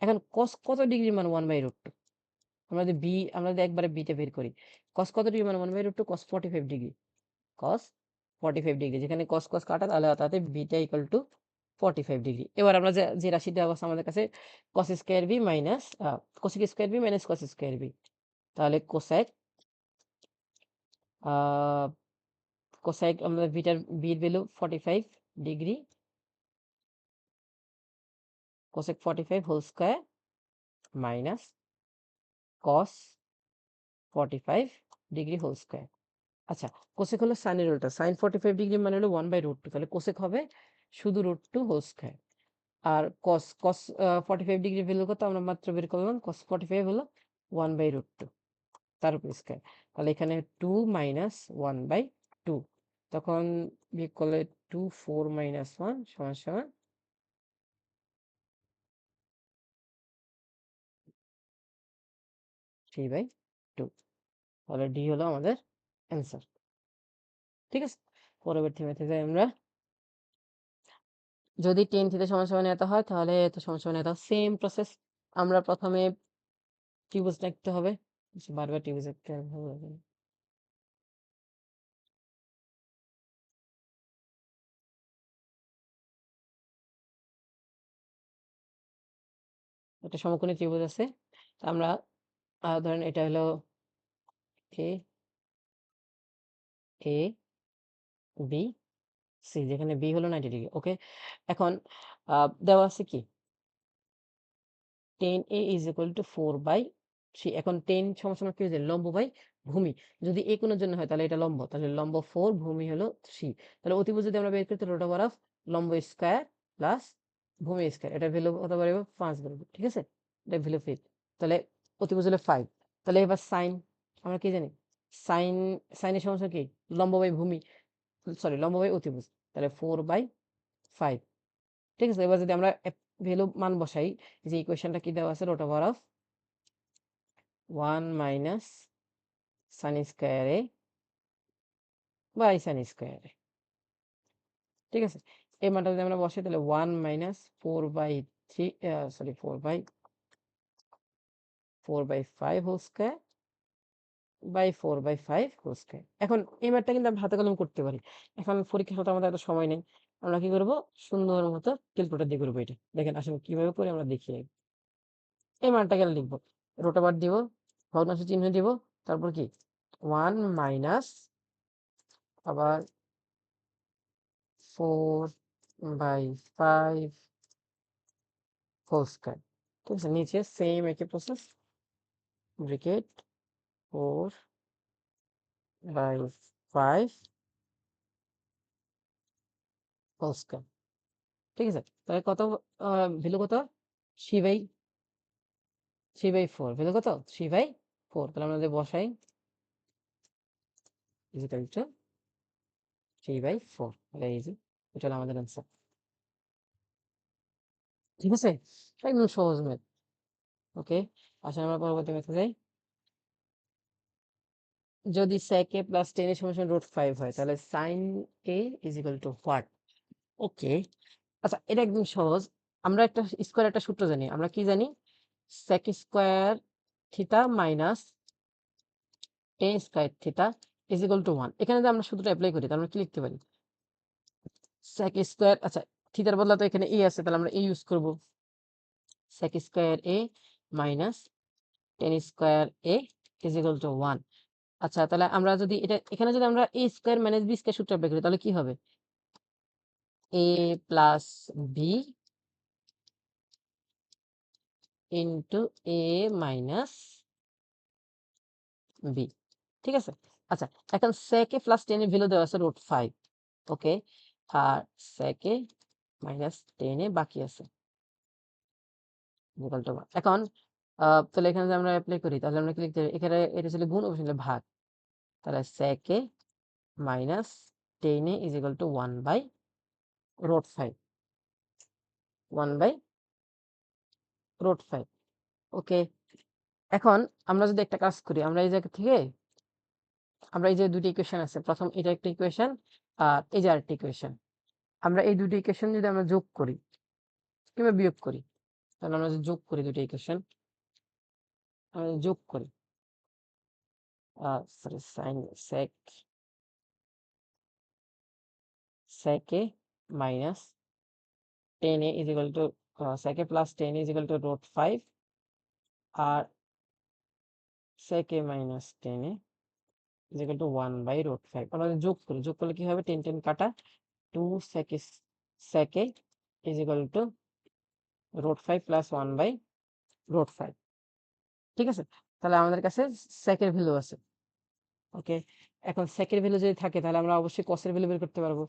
এখন cos কত ডিগ্রি মান ওয়ান বাই রুট টু? আমরা যদি একবারে b টা বের করি, cos কত ডিগ্রি মান one by root two? cos 45 degree. cos 45 degree, যেখানে cos cos কাটা তাহলে তাতে b টা ইকুয়াল টু 45 ডিগ্রি। এবার আমরা যে রাশিটা আছে আমাদের কাছে cos square b minus cosec square b minus cos square b। তাহলে কোসেক আ কোসাইক আমরা বিটার বি এর value 45 degree cosec 45 whole square minus cos 45 degree whole square. আচ্ছা, কোসেক হলো সাইনের উল্টা। sin 45 ডিগ্রি মানে হলো 1/√2, তাহলে কোসেক হবে শুধু √2 হোল স্কয়ার। আর cos 45 ডিগ্রি ভ্যালু কত আমরা মাত্র বের করলাম, cos 45 হলো 1/√2 তার উপর স্কয়ার। তাহলে এখানে 2 মাইনাস 1/2, তখন বিয়োগ করলে 2 4 মাইনাস 1 সমান সমান 3/2। তাহলে ডি হলো আমাদের অ্যান্সার। ঠিক আছে, পরবর্তী ম্যাথে যাই আমরা। যদি tan থিটা সমান সমান এত হয় তাহলে এত সমান সমান এত। সেম প্রসেস, আমরা প্রথমে ত্রিভুজ আঁকতে হবে। বারবার ত্রিভুজ আঁকতে আর ভালো লাগে না। একটা সমকোণী ত্রিভুজ আছে, তা আমরা ধরেন এটা হলো এ এ বি সি, যেখানে বি হলো 90 ডিগ্রি। ওকে, এখন দেওয়া আছে কি tan A is equal to 4/3। এখন tan সমান সমান কি হয়ে যায়, লম্ব বাই ভূমি। যদি এ কোণের জন্য হয় তাহলে এটা লম্ব, তাহলে লম্ব 4, ভূমি হলো 3। তাহলে অতিভুজ যদি আমরা বের করি তাহলে রুট ওভার অফ লম্ব স্কয়ার প্লাস ভূমি স্কয়ার, এটার ভ্যালু কত পারবো 5 বলবো। ঠিক আছে, এটা ভ্যালু 5, তাহলে অতিভুজ হলো 5। তাহলে এবার সাইন, আমরা কি জানি সাইন, সাইনের সমস্যা কি লম্ব বাই ভূমি, সরি লম্ব বাই অতিভুজ, তাহলে 4/5। ঠিক আছে, এবার যদি আমরা ভ্যালু মান বসাই, যে ইকুয়েশনটা কি দেওয়া আছে, root over of 1 minus sine square a by sine square a. ঠিক আছে, এই মানটা যদি আমরা বসাই তাহলে 1 minus 4/3, sorry 4/5 whole square by 4/5 whole square. এখন এই ম্যাথটা কিন্তু আমরা হাতে কলমে করতে পারি। এখন পরীক্ষার সাথে আমাদের এত সময় নেই, আমরা কি করব, সুন্দর মতো ক্যালকুলেটর দিয়ে করবো এটা। দেখেন আসলে কিভাবে করি আমরা দেখি। এই মানটা কেন লিখবো, রুট ওভার দিব, ভগ্নাংশ চিহ্ন দিব, তারপর কি 1 মাইনাস আবার 4/5 হোল স্কয়ার। ঠিক আছে, নিচে সেম একই প্রসেস, ব্র্যাকেট 4/5 হোল স্কয়ার। ঠিক আছে, তাহলে কত ভ্যালু কত, 3/4 ভ্যালু কত 3/4। তাহলে আমরা যদি বসাই ইজিক্যাল টু 3/4, তাহলে এই যে এটা হলো আমাদের অ্যান্সার। ঠিক আছে, একদম সহজ ম্যাথ। ওকে, আসলে আমরা পরবর্তী ম্যাথে যাই। যদি sec a প্লাস tan এর সমান √5 হয় তাহলে sin a is equal to what. Okay, আচ্ছা এটা একদম সহজ। আমরা একটা স্কয়ার একটা সূত্র জানি, আমরা কি জানি, sec square theta minus tan square theta is equal to 1। এখানে যদি আমরা সূত্রটা অ্যাপ্লাই করি তাহলে আমরা কি লিখতে পারি, sec স্কয়ার, আচ্ছা থিটার বদলে তো এখানে a আছে, তাহলে আমরা a ইউজ করব, sec square a minus tan square a is equal to 1। আচ্ছা, তাহলে আমরা যদি এটা এখানে যদি আমরা a square minus b square সূত্র অ্যাপ্লাই করি তাহলে কি হবে, a plus b into a minus b। ঠিক আছে, আচ্ছা এখন sec a প্লাস tan এর ভ্যালু দেওয়া আছে √5। ওকে, আর sec a মাইনাস tan এ বাকি আছে ইকুয়াল টু 1। এখন তাহলে এখানে যদি আমরা অ্যাপ্লাই করি তাহলে আমরা কি লিখতে পারি, এখানে এটা ছিল গুণ, অবশ্যই ভাগ, তাহলে sec a minus tan a is equal to 1/√5, 1/√5। ওকে, এখন আমরা যদি একটা কাজ করি, আমরা এই জায়গা থেকে আমরা এই যে দুটি ইকুয়েশন আছে, প্রথম এটা একটা ইকুয়েশন আর এই যে আরেকটা ইকুয়েশন, আমরা এই দুটি ইকুয়েশন যদি আমরা যোগ করি কিংবা বিয়োগ করি, তাহলে আমরা যদি যোগ করি দুটি ইকুয়েশন, আমরা যদি যোগ করি sorry sine sec a minus tan a is equal to sec a plus tan a is equal to √5, আর sec a minus tan a is equal to 1/√5। আমরা যদি যোগ করি, যোগ করলে কি হবে, 10 10 কাটা, 2 sec a is equal to √5 plus 1/√5। ঠিক আছে? তাহলে আমাদের কাছে সেকের ভ্যালু আছে। ওকে, এখন সেকের ভ্যালু যদি থাকে তাহলে আমরা অবশ্যই কসের ভ্যালু বের করতে পারবো।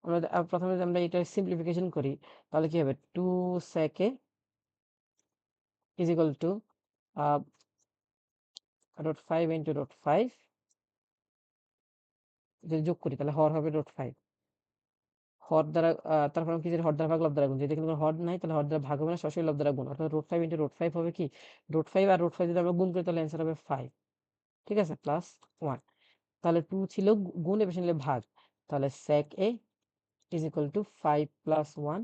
আমরা প্রথমে যদি আমরা এটা সিম্পলিফিকেশন করি তাহলে কি হবে, 2 sec a is equal to √5 into √5, যদি যোগ করি তাহলে হর হবে √5, হর দ্বারা তারপর আমি কি জানি হর দ্বারা ভাগ লব দ্বারা গুণ, যদি কোনো হর নাই তাহলে হর দ্বারা ভাগ হবে না, সরাসরি লব দ্বারা গুণ, অর্থাৎ √5 ইন্টু √5 হবে কি, √5 আর √5 যদি আমরা গুণ করি তাহলে অ্যান্সার হবে 5। ঠিক আছে, প্লাস 1। তাহলে 2 ছিল গুণ, এ পেছনে ভাগ, তাহলে sec a is equal to 5 plus 1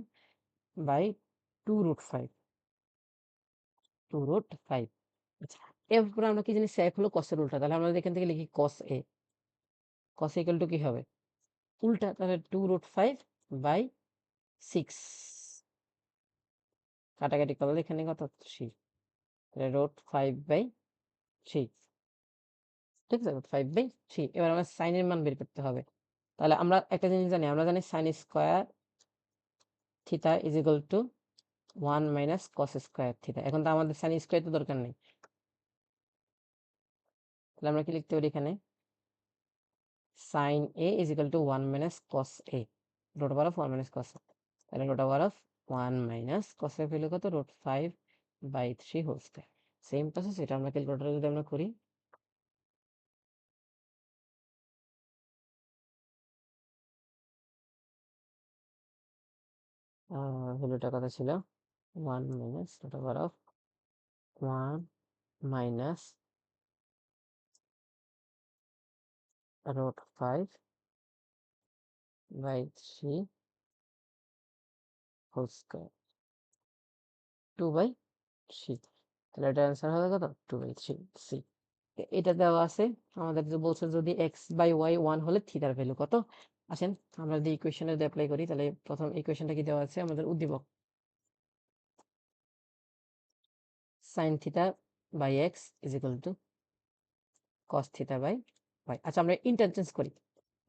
by 2√5, 2√5। আচ্ছা, এরপরে আমরা কি জানি sec হলো cos এর উল্টা, তাহলে আমরা এখান থেকে লিখি cos a, cos a equal to কি হবে উল্টা, তাহলে 2√5 বাই 6, কাটাকাটি করলে এখানে কত 3, তাহলে √5/3। ঠিক আছে, √5/3। এবার আমরা সাইনের মান বের করতে হবে। তাহলে আমরা একটা জিনিস জানি, আমরা জানি sin square theta is equal to 1 minus cos square theta. এখন তো আমাদের sin স্কয়ার তো দরকার নেই, তাহলে আমরা কি লিখতে পারি এখানে, sin a is equal to 1 minus cos a, root over of 1 minus cos a। তাহলে root over of 1 minus cos a value কত, √5/3 হোল স্কয়ার। সেম প্রসেস, এটা আমরা ক্যালকুলেটরে যদি আমরা করি, ভ্যালুটা কত ছিল, 1 minus root over of 1 minus √5/3 whole square, 2/3। তাহলে এটা অ্যান্সার হবে কত, 2/3 সি। এটা দেওয়া আছে আমাদের, যে বলছে যদি x/y 1 হলে থিটার ভ্যালু কত। আসেন আমরা যদি ইকুয়েশনে যদি অ্যাপ্লাই করি, তাহলে প্রথম ইকুয়েশনটা কি দেওয়া আছে আমাদের, উদ্দীপক sin theta by x is equal to cos theta by y। আচ্ছা, আমরা ইন্টারচেঞ্জ করি,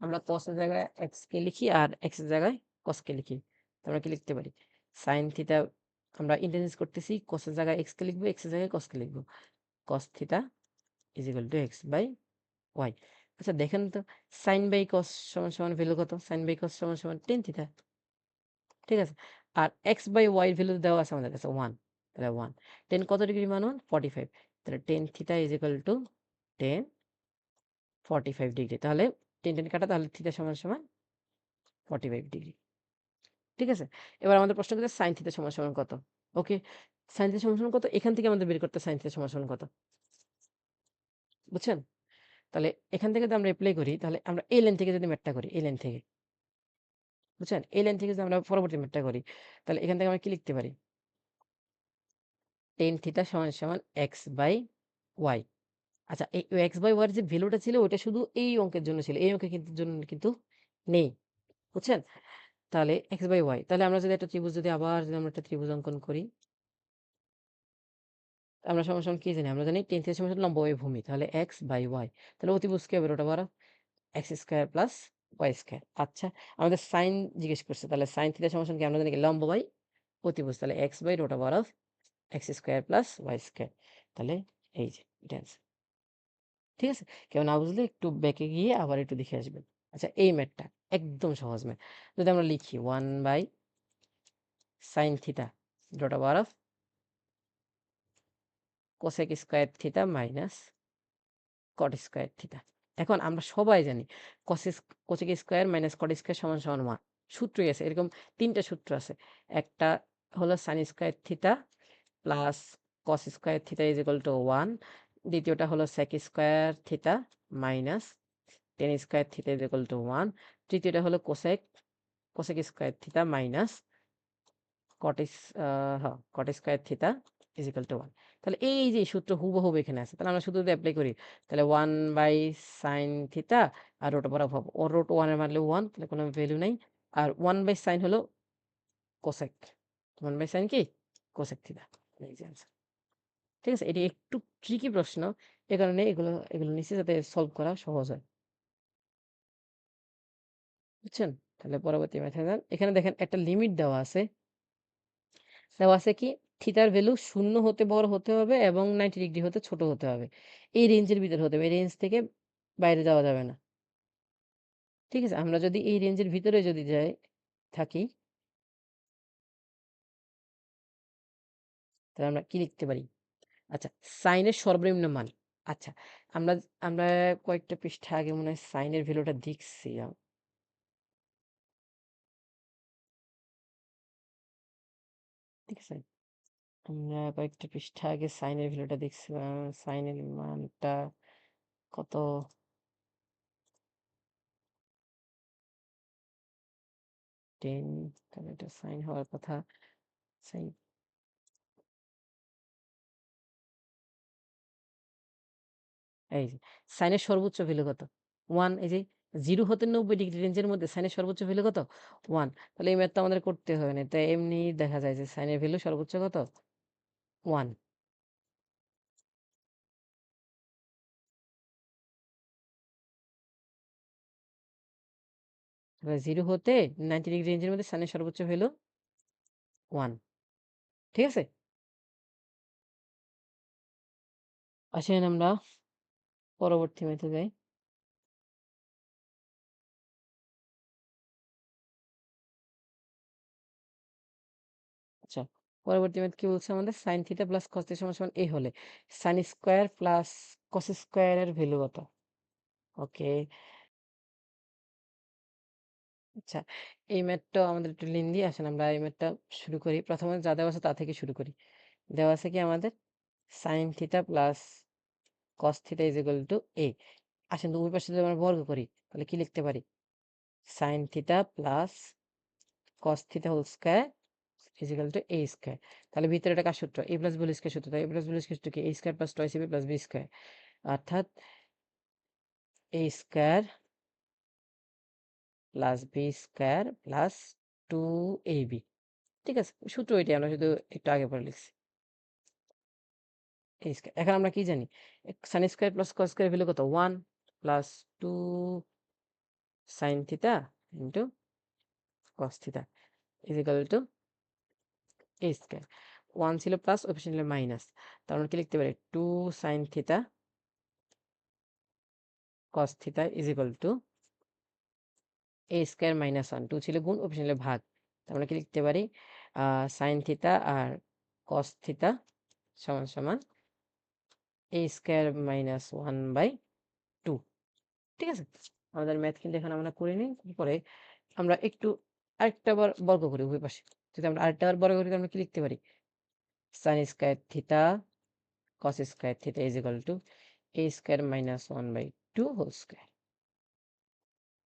আমরা cos এর জায়গায় x কে লিখি আর x এর জায়গায় cos কে লিখি। তো আমরা কি লিখতে পারি, sin থিটা, আমরা ইন্টারচেঞ্জ করতেছি, cos এর জায়গায় x কে লিখবো, x এর জায়গায় cos কে লিখবো, cos theta is equal to x by y। আচ্ছা দেখেন তো, sin বাই cos সমান সমান ভ্যালু কত, sin বাই cos সমান সমান tan থিটা। ঠিক আছে, আর x বাই y এর ভ্যালু দেওয়া আছে আমাদের কাছে 1, তাহলে 1, tan কত ডিগ্রি মান 1, 45, তাহলে tan theta is equal two tan 45 degree. তাহলে tan কাটা, তাহলে থিটা সমান সমান 45 ডিগ্রি। ঠিক আছে, এবার আমাদের প্রশ্ন হচ্ছে sin থিটা সমান সমান কত। ওকে, sin থিটা সমান সমান কত, এখান থেকে আমাদের বের করতে sin থিটা সমান সমান কত, বুঝছেন? তাহলে এখান থেকে যদি আমরা অ্যাপ্লাই করি, তাহলে আমরা এই লাইন থেকে যদি ম্যাথটা করি, এই লাইন থেকে, বুঝছেন, এই লাইন থেকে যদি আমরা পরবর্তী ম্যাথটা করি, তাহলে এখান থেকে আমরা কি লিখতে পারি, tan থিটা সমান সমান x বাই y। আচ্ছা, এই x বাই y এর যে ভ্যালুটা ছিল ওইটা শুধু এই অঙ্কের জন্য ছিল, এই অঙ্কের জন্য কিন্তু নেই, বুঝছেন? তাহলে x বাই y, তাহলে আমরা যদি একটা ত্রিভুজ, যদি আবার যদি আমরা একটা ত্রিভুজ অঙ্কন করি, আমরা সমান সমান কি জানি, আমরা জানি tan থিটা সমান সমান লম্ববাহু ভূমি, তাহলে x বাই y, তাহলে অতিভুজ কি হবে, root over x square plus y square. আচ্ছা, আমাদের সাইন জিজ্ঞেস করছে, তাহলে সাইন থিটা সমান সমান কি, আমরা জানি কি লম্ব বাই অতিভুজ, তাহলে x by root over of x square plus y square. তাহলে এই যে এটা answer। ঠিক আছে, কেউ না বুঝলে একটু ব্যাকে গিয়ে আবার একটু দেখে আসবেন। আচ্ছা, এই ম্যাথটা একদম সহজ ম্যাথ, যদি আমরা লিখি 1 by sine theta root over of cosec square theta minus cot square theta. এখন আমরা সবাই জানি cosec square minus cot square সমান সমান 1, সূত্রই আছে, এরকম 3টা সূত্র আছে। একটা হলো sine square theta plus cos square theta is equal to 1, দ্বিতীয়টা হলো sec square theta minus tan square theta is equal to 1, তৃতীয়টা হলো cosec square theta minus cot square theta is equal to 1। তাহলে এই যে সূত্র হুবহু এখানে আছে, তাহলে আমরা শুধু যদি অ্যাপ্লাই করি, তাহলে 1 বাই সাইন থিটা আর রুট ওভার অফ রুট 1 এর মান হলো 1, তাহলে কোনো ভ্যালু নাই, আর 1 বাই সাইন হলো কোসেক, 1 বাই সাইন কি কোসেক থিটা, এই যে आंसर। ঠিক আছে, এটি একটু ট্রিকি প্রশ্ন, এ কারণে এগুলো এগুলো নিচে যাতে সলভ করা সহজ হয়, বুঝছেন? তাহলে পরবর্তী ম্যাথে যান। এখানে দেখেন একটা লিমিট দেওয়া আছে, দেওয়া আছে কি থিটার ভ্যালু 0 হতে বড় হতে হবে এবং 90 ডিগ্রি হতে ছোট হতে হবে। এই রেঞ্জের ভিতরে হতে হবে। এই রেঞ্জ থেকে বাইরে যাওয়া যাবে না। ঠিক আছে? আমরা যদি এই রেঞ্জের ভিতরে যদি থাকি তাহলে আমরা কি লিখতে পারি? আচ্ছা, সাইনের সর্বনিম্ন মান। আচ্ছা, আমরা আমরা কয়েকটা পৃষ্ঠা আগে মনে হয় সাইনের ভ্যালুটা দেখছিলাম। ঠিক আছে? আমরা কয়েকটা পৃষ্ঠা আগে সাইনের ভ্যালুটা দেখছিলাম। সাইনের মানটা কত? 10 তাহলে এটা সাইন হওয়ার কথা। সাইন এই যে সাইনের সর্বোচ্চ ভ্যালু কত? 1 এই যে 0 হতে 90 ডিগ্রি রেঞ্জের মধ্যে সাইনের সর্বোচ্চ ভ্যালু কত? 1 তাহলে এই ম্যাথটা আমাদের করতে হবে না। তাই এমনি দেখা যায় যে সাইনের ভ্যালু সর্বোচ্চ কত? 1 এবার 0 হতে 90 ডিগ্রি রেঞ্জের মধ্যে সাইনের সর্বোচ্চ ভ্যালু 1 ঠিক আছে? আসেন আমরা পরবর্তী ম্যাথে যাই। আচ্ছা, পরবর্তী ম্যাথ কি বলছে আমাদের sin theta plus cos theta সমান সমান a হলে sin square plus cos square এর ভ্যালু কত? ওকে, আচ্ছা এই ম্যাথটাও আমাদের একটু লেন্দি। আসেন আমরা এই ম্যাথটা শুরু করি। প্রথমে যা দেওয়া আছে তা থেকে শুরু করি। দেওয়া আছে কি আমাদের sin theta plus cos theta is equal to a। আসেন তো উভয় পাশে যদি আমরা বর্গ করি তাহলে কি লিখতে পারি? sin theta plus cos theta whole square is equal to a square. তাহলে ভিতরে এটা কার সূত্র? a plus b whole square সূত্র। তাই a plus b whole square সূত্র কি? a square plus twice ab plus b square. অর্থাৎ a square plus b square plus 2ab। ঠিক আছে? সূত্র এটাই, আমরা শুধু একটু আগে পরে লিখছি। a square. এখন আমরা কি জানি? sin square plus cos square value কত? 1 plus 2 sin theta into cos theta is equal to a square. 1 ছিল প্লাস, ওই পাশে ছিল মাইনাস। তার মানে কি লিখতে পারি? 2 sin theta cos theta is equal to a square minus 1। 2 ছিল গুণ, ওই পাশে ছিল ভাগ। তার মানে কি লিখতে পারি? sin থিটা আর cos থিটা সমান সমান a স্কয়ার মাইনাস 1/2। ঠিক আছে? আমাদের ম্যাথ কিন্তু এখন আমরা করে নিই। পরে আমরা একটু আরেকটা বার বর্গ করি উভয় পাশে। যদি আমরা আরেকটা বার বর্গ করি তাহলে আমরা কি লিখতে পারি? sin square theta cos square theta is equal to a square minus 1/2 whole square.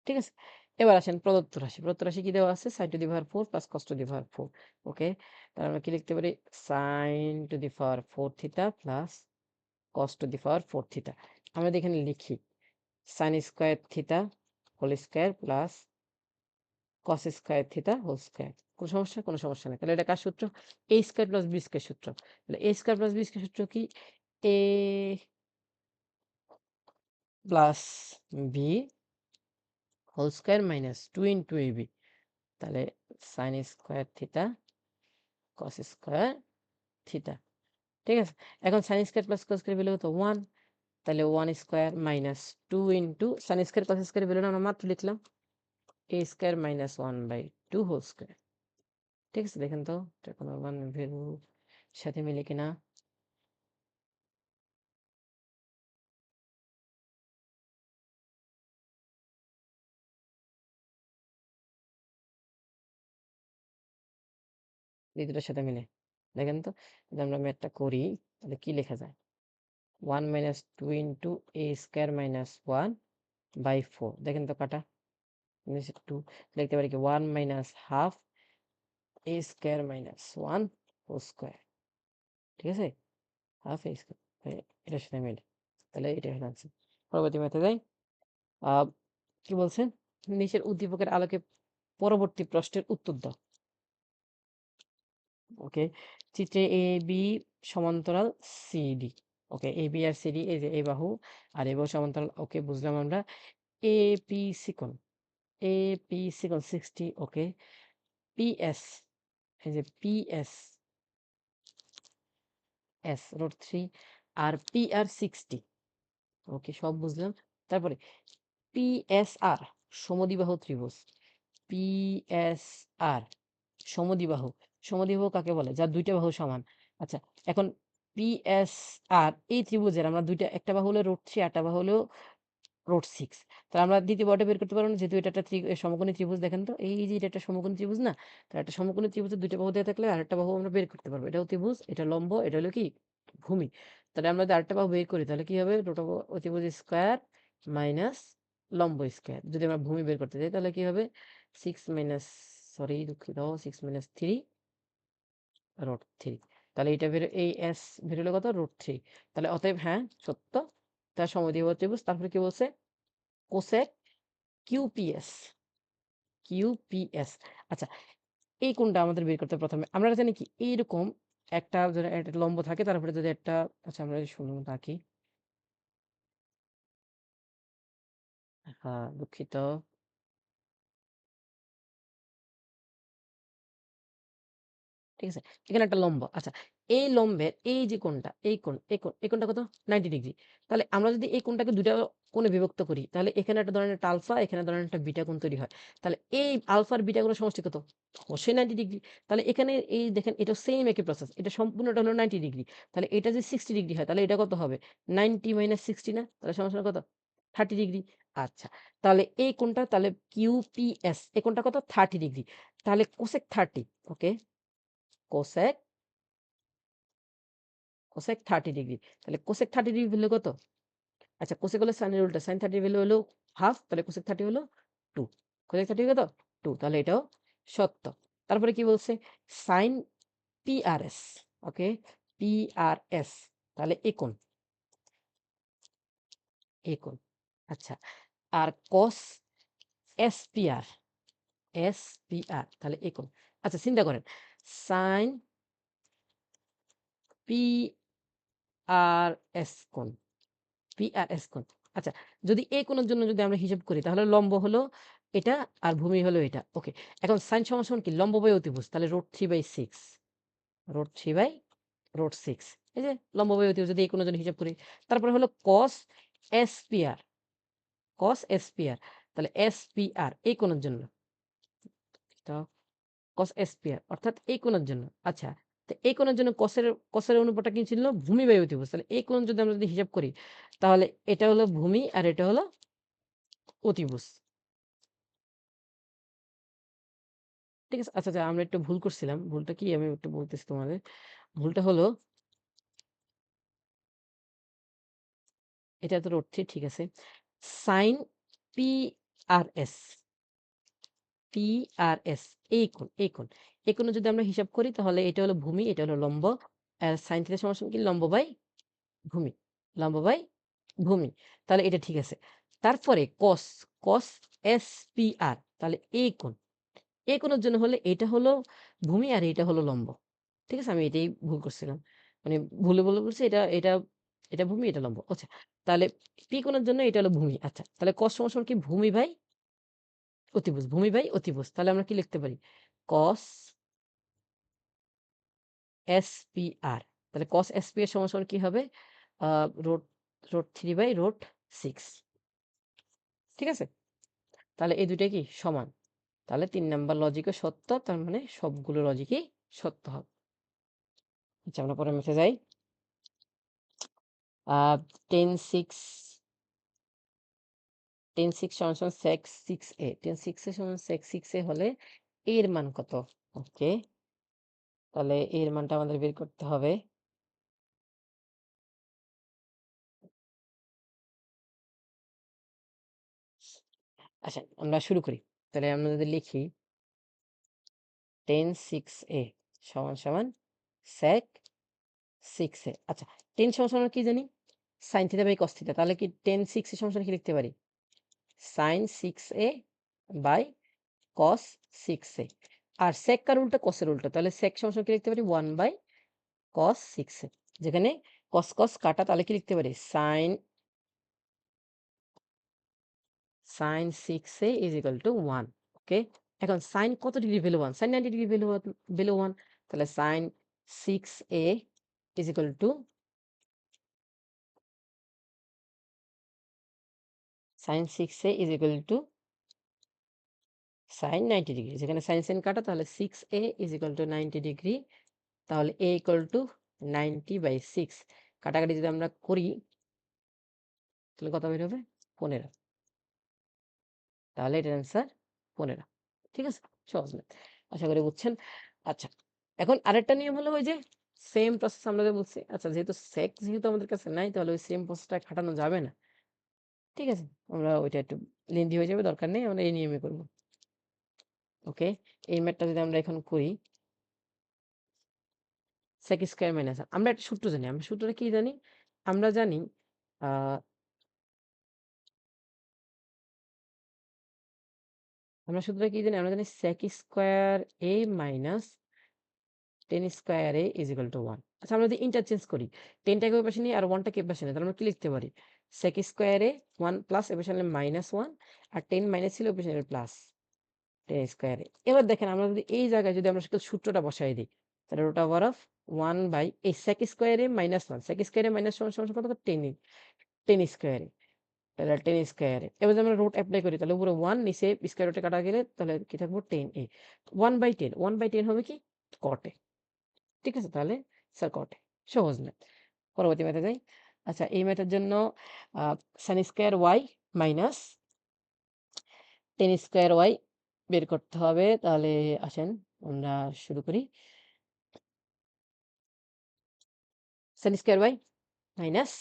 ঠিক আছে? এবার আসেন প্রদত্ত রাশি। প্রদত্ত রাশি কি দেওয়া আছে? sin to the power 4 plus cos to the power 4। Okay? তাহলে আমরা কি লিখতে পারি? sin to the power 4 theta plus cos to the power 4 theta. আমরা যদি এখানে লিখি sin square theta whole square plus cos square theta whole square. কোন সমস্যা? কোন সমস্যা নাই। তাহলে এটা কার সূত্র? a square plus b square সূত্র। তাহলে a square plus b square সূত্র কি? a plus b whole square minus 2 into ab। তাহলে sin square theta cos square theta. ঠিক আছে? এখন sin square plus cos square value কত? 1। তাহলে 1 square minus 2 into sin square cos square ভ্যালুটা আমরা মাত্র লিখলাম a square minus 1/2 whole square. ঠিক আছে? দেখেন তো এটা কোনো ভ্যালুর সাথে মিলে কিনা? এই দুটোর সাথে মিলে। দেখেন তো যদি আমরা ম্যাথটা করি তাহলে কি লেখা যায়? 1 minus 2 into a square minus 1/4। দেখেন তো কাটা? নিচে 2 লিখতে পারি কি 1 minus half a square minus 1 whole square. ঠিক আছে? হাফ a স্কয়ার এটার সাথে মিলে। তাহলে এটা হলো আনসার। পরবর্তী ম্যাথে যাই। আ কি বলছেন? নিচের উদ্দীপকের আলোকে পরবর্তী প্রশ্নের উত্তর দাও। ওকে, চিত্রে এ বি সমান্তরাল CD. Okay, A B R CD, এই যে এই বাহু আর এই বাহু সমান্তরাল। ওকে, বুঝলাম আমরা। এ পি সিকোণ, এ পি সিকোণ 60। ওকে, পিএস, এই যে পিএস এস √3 আর PR 60। ওকে, সব বুঝলাম। তারপরে PSR সমদ্বিবাহু ত্রিভুজ। PSR সমদ্বিবাহু। সমদ্বিবাহু কাকে বলে? যার ২ টা বাহু সমান। আচ্ছা, এখন PSR এই ত্রিভুজের আমরা ২ টা, একটা বাহু হলো √3 আরেকটা বাহু হলো √6। তাহলে আমরা দ্বিতীয় বাহুটা বের করতে পারবো না, যেহেতু এটা একটা সমকোণী ত্রিভুজ। দেখেন তো, এই যে এটা একটা সমকোণী ত্রিভুজ না? তো একটা সমকোণী ত্রিভুজের ২ টা বাহু দেয়া থাকলে আরেকটা বাহু আমরা বের করতে পারবো। এটাও ত্রিভুজ, এটা লম্ব, এটা হলো কি? ভূমি। তাহলে আমরা যদি আরেকটা বাহু বের করি তাহলে কি হবে? রোটা অতিভুজ স্কয়ার মাইনাস লম্ব স্কয়ার। যদি আমরা ভূমি বের করতে যাই তাহলে কি হবে? 6 মাইনাস, সরি দুঃখিত, 6 মাইনাস 3 √3। তাহলে এটা এই S বের হলো কত? √3। তাহলে অতএব হ্যাঁ, সত্য। তার সমদ্বিবাহু ত্রিভুজ। তারপরে কি বলছে? Cosec QPS। QPS। আচ্ছা, এই কোণটা আমাদের বের করতে হবে প্রথমে। আমরা জানি কি? এইরকম একটা যদি একটা লম্ব থাকে তার উপরে যদি একটা, আচ্ছা আমরা যদি সুন্দর মতো আঁকি। দুঃখিত। ঠিক আছে? এখানে একটা লম্ব। আচ্ছা, এই লম্বের এই যে কোণটা, এই কোণটা কত? 90 ডিগ্রি। তাহলে আমরা যদি এই কোণটাকে ২ টা কোণে বিভক্ত করি, তাহলে এখানে একটা ধরেন একটা আলফা, এখানে ধরেন একটা বিটা কোণ তৈরি হয়। তাহলে এই আলফা আর বিটা কোণের সমষ্টি কত? অবশ্যই 90 ডিগ্রি। তাহলে এখানে এই দেখেন, এটা সেম একই প্রসেস। এটা সম্পূর্ণটা হলো 90 ডিগ্রি। তাহলে এটা যদি 60 ডিগ্রি হয় তাহলে এটা কত হবে? 90 মাইনাস 60 না? তাহলে সমান কত? 30 ডিগ্রি। আচ্ছা, তাহলে এই কোণটা তাহলে QPS, এই কোণটা কত? 30 ডিগ্রি। তাহলে কোসেক 30, ওকে? Cosec cosec 30 degree. তাহলে কোসেক 30 ডিগ্রি ভ্যালু কত? আচ্ছা, কোসেক হলো সাইনের উল্টা। সাইন 30 ভ্যালু হলো হাফ, তাহলে কোসেক 30 হলো 2। কোসেক 30 কত? 2। তাহলে এটাও সত্য। তারপরে কি বলছে? সাইন PRS, ওকে? PRS তাহলে এ কোণ, এ কোণ। আচ্ছা, আর কস SPR, SPR তাহলে এ কোণ। আচ্ছা, চিন্তা করেন, সাইন PRS কোণ, PRS কোণ। আচ্ছা, যদি এই কোণের জন্য যদি আমরা হিসাব করি তাহলে লম্ব হলো এটা আর ভূমি হলো এটা। ওকে। এখন সাইন সমান সমান কি? লম্ব বাই অতিভুজ। তাহলে √3/6, √3/6। এই যে লম্ব বাই অতিভুজ যদি এই কোণের জন্য হিসাব করি। তারপরে হলো cos SPR, cos SPR। তাহলে SPR এই কোণের জন্য। তো cos SPR অর্থাৎ এই কোণের জন্য। আচ্ছা, তো এই কোণের জন্য cos এর অনুপাতটা কি ছিল? ভূমি বাই অতিভুজ। তাহলে এই কোণ যদি আমরা যদি হিসাব করি তাহলে এটা হলো ভূমি আর এটা হলো অতিভুজ। ঠিক আছে? আচ্ছা, আচ্ছা, আমরা একটু ভুল করছিলাম। ভুলটা কি আমি একটু বলতেছি তোমাদের। ভুলটা হলো এটা তো √3, ঠিক আছে। সাইন PRS, PRS এই কোণ, এই কোণ। এই কোণে যদি আমরা হিসাব করি তাহলে এটা হলো ভূমি, এটা হলো লম্ব। আর সাইন থিটা সমান সমান কি? লম্ব বাই ভূমি, লম্ব বাই ভূমি। তাহলে এটা ঠিক আছে। তারপরে cos SPR তাহলে এই কোণ। এই কোণের জন্য হলে এটা হলো ভূমি আর এটা হলো লম্ব। ঠিক আছে? আমি এটাই ভুল করছিলাম। মানে ভুলে বলে বলছি, এটা ভূমি, এটা লম্ব। আচ্ছা, তাহলে P কোণের জন্য এটা হলো ভূমি। আচ্ছা, তাহলে cos সমান সমান কি? ভূমি বাই অতিভুজ, ভূমি বাই অতিভুজ। তাহলে আমরা কি লিখতে পারি? cos SPR। তাহলে cos SPR সমান সমান কি হবে? আ রুট √3/√6। ঠিক আছে? তাহলে এই ২ টা কি? সমান। তাহলে ৩ নাম্বার লজিকও সত্য। তার মানে সবগুলো লজিকই সত্য হবে। আচ্ছা, আমরা পরের ম্যাথে যাই। আ 10/6 10/6 সমান সমান sec 6a, 10/6 সমান sec 6a হলে এর মান কত? ওকে, তাহলে এর মানটা আমাদের বের করতে হবে। আচ্ছা, আমরা শুরু করি। তাহলে আমরা যদি লিখি 10/6a সমান সমান sec 6a। আচ্ছা, 10 সমান সমান কি জানি? sin theta by cos theta. তাহলে কি 10/6 সমান সমান কি লিখতে পারি? sin 6a by cos 6a। আর sec কার উল্টা? cos এর উল্টা। তাহলে sec সমান সমান কি লিখতে পারি? 1/cos 6a। যেখানে cos cos কাটা, তাহলে কি লিখতে পারি? sin 6a is equal to 1। ওকে, এখন sin কত degree value 1? sin 90 degree value 1। তাহলে sin 6a is equal to sin 6a is equal to sin 90 degree. যেখানে sin কাটা তাহলে 6a is equal two 90 degree. তাহলে a ইকুয়াল টু 90/6 কাটাকাটি যদি আমরা করি তাহলে কত বের হবে? 15। তাহলে এটার অ্যান্সার 15। ঠিক আছে? সহজ ম্যাথ। আশা করি বুঝছেন। আচ্ছা, এখন আরেকটা নিয়ম হলো ওই যে সেম প্রসেস আমরা যে বলছি। আচ্ছা, যেহেতু sec যেহেতু আমাদের কাছে নাই তাহলে ওই সেম প্রসেসটা খাটানো যাবে না। ঠিক আছে? আমরা ওইটা একটু লেন্দি হয়ে যাবে, দরকার নেই। আমরা এই নিয়মে করব। ওকে? এই ম্যাথটা যদি আমরা এখন করি sec স্কয়ার মাইনাস আমরা একটা সূত্র জানি। আমরা সূত্রটা কি জানি? আমরা জানি আ আমরা সূত্রটা কি জানি? আমরা জানি sec square a minus tan square a is equal to 1। আচ্ছা, আমরা যদি ইন্টারচেঞ্জ করি 10 টাকে ওই পাশে নিই আর 1 টাকে এই পাশে নিই, তাহলে আমরা কি লিখতে পারি? sec স্কয়ার a 1 প্লাস এ পাশে আনলে -1 আর 10 মাইনাস ছিল ওই পাশে নিলে প্লাস tan স্কয়ার a। এবার দেখেন আমরা যদি এই জায়গায় যদি আমরা শুধু সূত্রটা বসায় দিই তাহলে রুট ওভার অফ 1 বাই এই sec square a minus 1 sec square a minus 1 সমান কত? 10 10 স্কয়ার a। তাহলে 10 স্কয়ার a। এবার যদি আমরা রুট এপ্লাই করি তাহলে উপরে 1 নিচে স্কয়ার রুটে কাটা গেলে তাহলে কি থাকবে? 10a 1/10 1/10 হবে কি? cot a। ঠিক আছে? তাহলে স্যার কটে। সহজ ম্যাথ। পরবর্তী ম্যাথে যাই। আচ্ছা, এই ম্যাথের জন্য আ sin square y minus tan square y বের করতে হবে। তাহলে আসেন আমরা শুরু করি। sin square y minus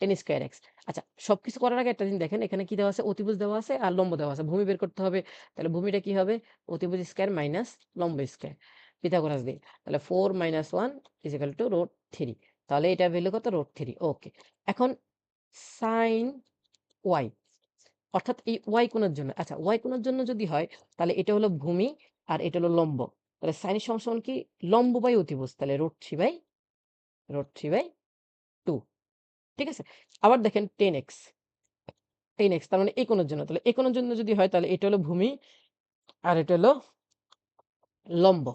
tan square x। আচ্ছা, সবকিছু করার আগে একটা জিনিস দেখেন, এখানে কি দেওয়া আছে? অতিভুজ দেওয়া আছে আর লম্ব দেওয়া আছে। ভূমি বের করতে হবে। তাহলে ভূমিটা কি হবে? অতিভুজ স্কয়ার মাইনাস লম্ব স্কয়ার। পিথাগোরাস দিয়ে। তাহলে 4 - 1 = √3। তাহলে এটার ভ্যালু কত? √3। ওকে। এখন sin y অর্থাৎ এই y কোণের জন্য। আচ্ছা, y কোণের জন্য যদি হয় তাহলে এটা হলো ভূমি আর এটা হলো লম্ব। তাহলে sin এর সমান কি? লম্ব বাই অতিভুজ। তাহলে √3/2। ঠিক আছে? আবার দেখেন tan x তার মানে এই কোণের জন্য। তাহলে এই কোণের জন্য যদি হয় তাহলে এটা হলো ভূমি আর এটা হলো লম্ব।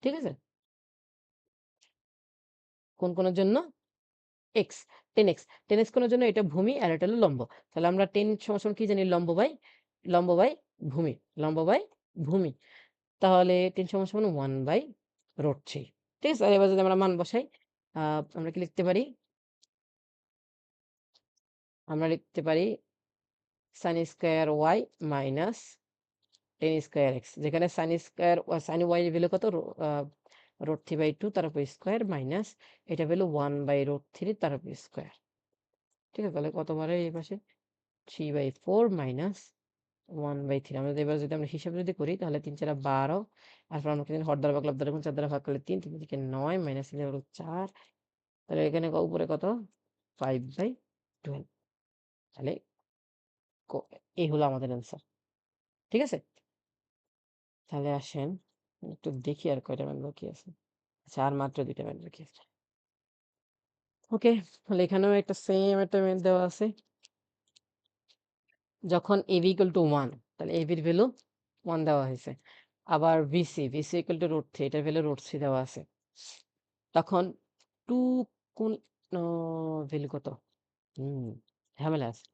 ঠিক আছে? কোন কোণের জন্য? x tan x কোণের জন্য এটা ভূমি আর এটা হলো লম্ব। তাহলে আমরা tan সমান কি জানি? লম্ব বাই ভূমি। লম্ব বাই ভূমি। তাহলে 10 = 1/√3। ঠিক আছে? আর এবার যদি আমরা মান বসাই, আ আমরা কি লিখতে পারি? আমরা লিখতে পারি sin square y minus tan square x। যেখানে sin y এর ভ্যালু কত? আ √3/2 তার উপর স্কয়ার মাইনাস এটা ভ্যালু 1/√3 তার উপর স্কয়ার। ঠিক আছে? তাহলে কত বাড়ে এই পাশে? 3/4 মাইনাস 1/3। আমরা এবার যদি আমরা হিসাব যদি করি তাহলে ৩ × ৪ = ১২। তারপর আমরা কিন্তু হর দ্বারা বা লব দ্বারা গুণ ৪ দ্বারা ভাগ করলে ৩, ৩ থেকে ৯ মাইনাস ৩ হলো ৪। তাহলে এখানে উপরে কত? 5/12। তাহলে ক এই হলো আমাদের অ্যান্সার। ঠিক আছে? তাহলে আসেন একটু দেখি আর কয়টা ম্যাথ বাকি আছে। আচ্ছা, আর মাত্র ২ টা ম্যাথ বাকি আছে। ওকে, তাহলে এখানেও একটা সেম একটা ম্যাথ দেওয়া আছে। যখন AB = 1 তাহলে AB এর ভ্যালু 1 দেওয়া হয়েছে। আবার VC = √3 এটার ভ্যালু √3 দেওয়া আছে। তখন 2 কোণ অ ভ্যালু কত? হুম, ঝামেলা আছে।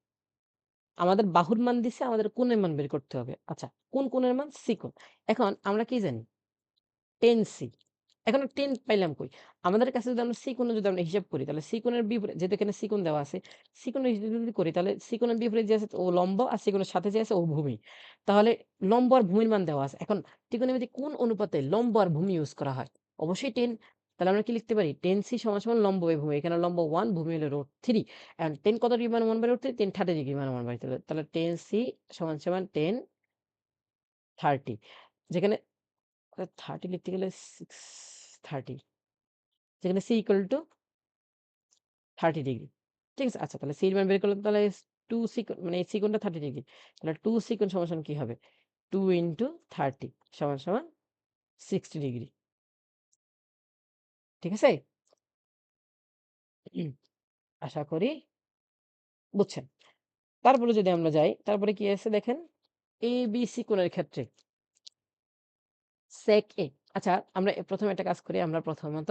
আমাদের বাহুর মান দিছে, আমাদের কোণের মান বের করতে হবে। আচ্ছা, কোন কোণের মান? C কোণ। এখন আমরা কি জানি? tan C। এখন 10 পাইলাম কই? আমাদের কাছে যদি আমরা C কোণ যদি আমরা হিসাব করি তাহলে C কোণের বিপরীত যেহেতু এখানে C কোণ দেওয়া আছে, C কোণের হিসাব যদি করি তাহলে C কোণের বিপরীত যে আছে ও লম্ব আর C কোণের সাথে যে আছে ও ভূমি। তাহলে লম্ব আর ভূমির মান দেওয়া আছে। এখন ত্রিকোণমিতিক কোন অনুপাতে লম্ব আর ভূমি ইউজ করা হয়? অবশ্যই 10। তাহলে আমরা কি লিখতে পারি? tan C = লম্ব বাই ভূমি। এখানে লম্ব 1 ভূমি হলো √3 and 10 কত ডিগ্রি মানে 1/√3 10 30 ডিগ্রি মানে 1/3 তাহলে tan C = 10 30 যেখানে 30 লিখতে গেলে 630 যেখানে C = 30 ডিগ্রি। ঠিক আছে? আচ্ছা, তাহলে C এর মান বের করলাম তাহলে 2 সেকন্ড মানে এই সেকন্ডটা 30 ডিগ্রি। তাহলে 2 সেকন্ড সমান কি হবে? 2 * 30 = 60 ডিগ্রি। ঠিক আছে? হুম, আশা করি বুঝছেন। তারপরে যদি আমরা যাই, তারপরে কি আছে দেখেন? ABC কোণের ক্ষেত্রে sec A আচ্ছা, আমরা ১ম একটা কাজ করি। আমরা প্রথমত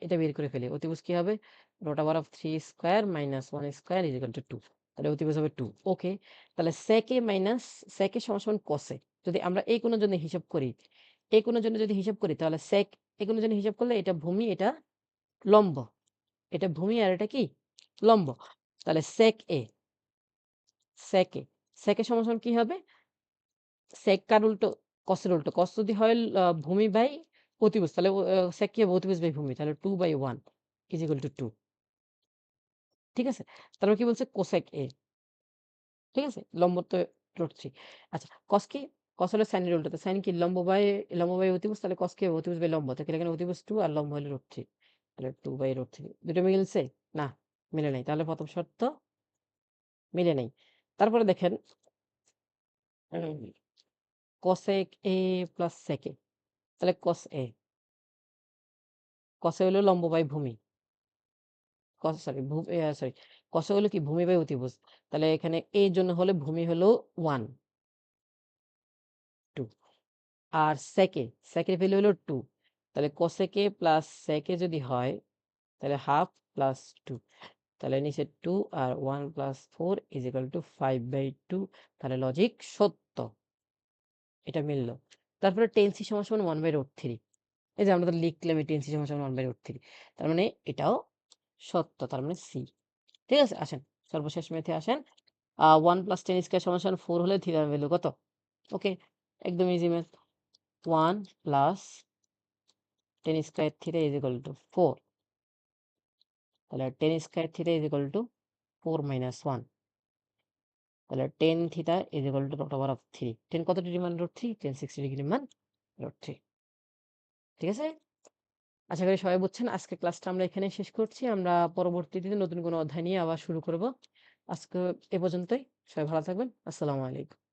এটা বের করে ফেলি। অতিভুজ কি হবে? √3 square minus 1 square is equal two 2। তাহলে অতিভুজ হবে 2। ওকে। তাহলে sec a minus sec a সমান cos a। যদি আমরা এই কোণের জন্য হিসাব করি, এই কোণের জন্য যদি হিসাব করি তাহলে sec এই কোণের জন্য হিসাব করলে এটা ভূমি, এটা লম্ব। এটা ভূমি আর এটা কি? লম্ব। তাহলে sec a sec a সমান কি হবে? sec কার উল্টো? cos এর উল্টো। cos যদি হয় ভূমি বাই অতিভুজ তাহলে sec কি হবে? অতিভুজ বাই ভূমি। তাহলে 2/1 ইজ ইকুয়াল টু 2। ঠিক আছে? তারপর কি বলছে? cosec a। ঠিক আছে? লম্ব তো √3। আচ্ছা cos কি? cos হলো sin এর উল্টো। তো sin কি? লম্ব বাই অতিভুজ তাহলে cos কি হবে? অতিভুজ বাই লম্ব। তাহলে এখানে অতিভুজ 2 আর লম্ব হলো √3। তাহলে 2/√3 দুটো মিলছে? না, মিলে নাই। তাহলে প্রথম শর্ত মিলে নাই। তারপরে দেখেন উম cosec a plus sec a তাহলে cos a। cos a হলো লম্ব বাই ভূমি। cos সরি ভূ এ সরি cos a হলো কি? ভূমি বাই অতিভুজ। তাহলে এখানে a এর জন্য হলে ভূমি হলো 1, 2 আর sec এর ভ্যালু হলো 2। তাহলে cosec a plus sec a যদি হয় তাহলে হাফ প্লাস 2। তাহলে নিচে 2 আর 1 প্লাস 4 ইজ ইকুয়াল টু 5/2। তাহলে লজিক সত্য। এটা মিলল। তারপরে tan c সমান 1/√3। এই যে আমরা তো লিখলাম এই tan c সমান 1/√3। তার মানে এটাও সত্য। তার মানে সি। ঠিক আছে? আসেন সর্বশেষ ম্যাথে আসেন। 1 প্লাস tan স্কয়ার সমান 4 হলে থিটার ভ্যালু কত? ওকে, একদম easy math. 1 plus tan square theta is equal to 4। তাহলে tan square theta is equal to 4 minus 1। তাহলে tan theta is equal two √3। tan কত ডিগ্রি মান √3? tan 60 ডিগ্রি মান √3। ঠিক আছে? আশা করি সবাই বুঝছেন। আজকের ক্লাসটা আমরা এখানেই শেষ করছি। আমরা পরবর্তীতে নতুন কোনো অধ্যায় নিয়ে আবার শুরু করব। আজকে এ পর্যন্তই। সবাই ভালো থাকবেন। আসসালামু আলাইকুম।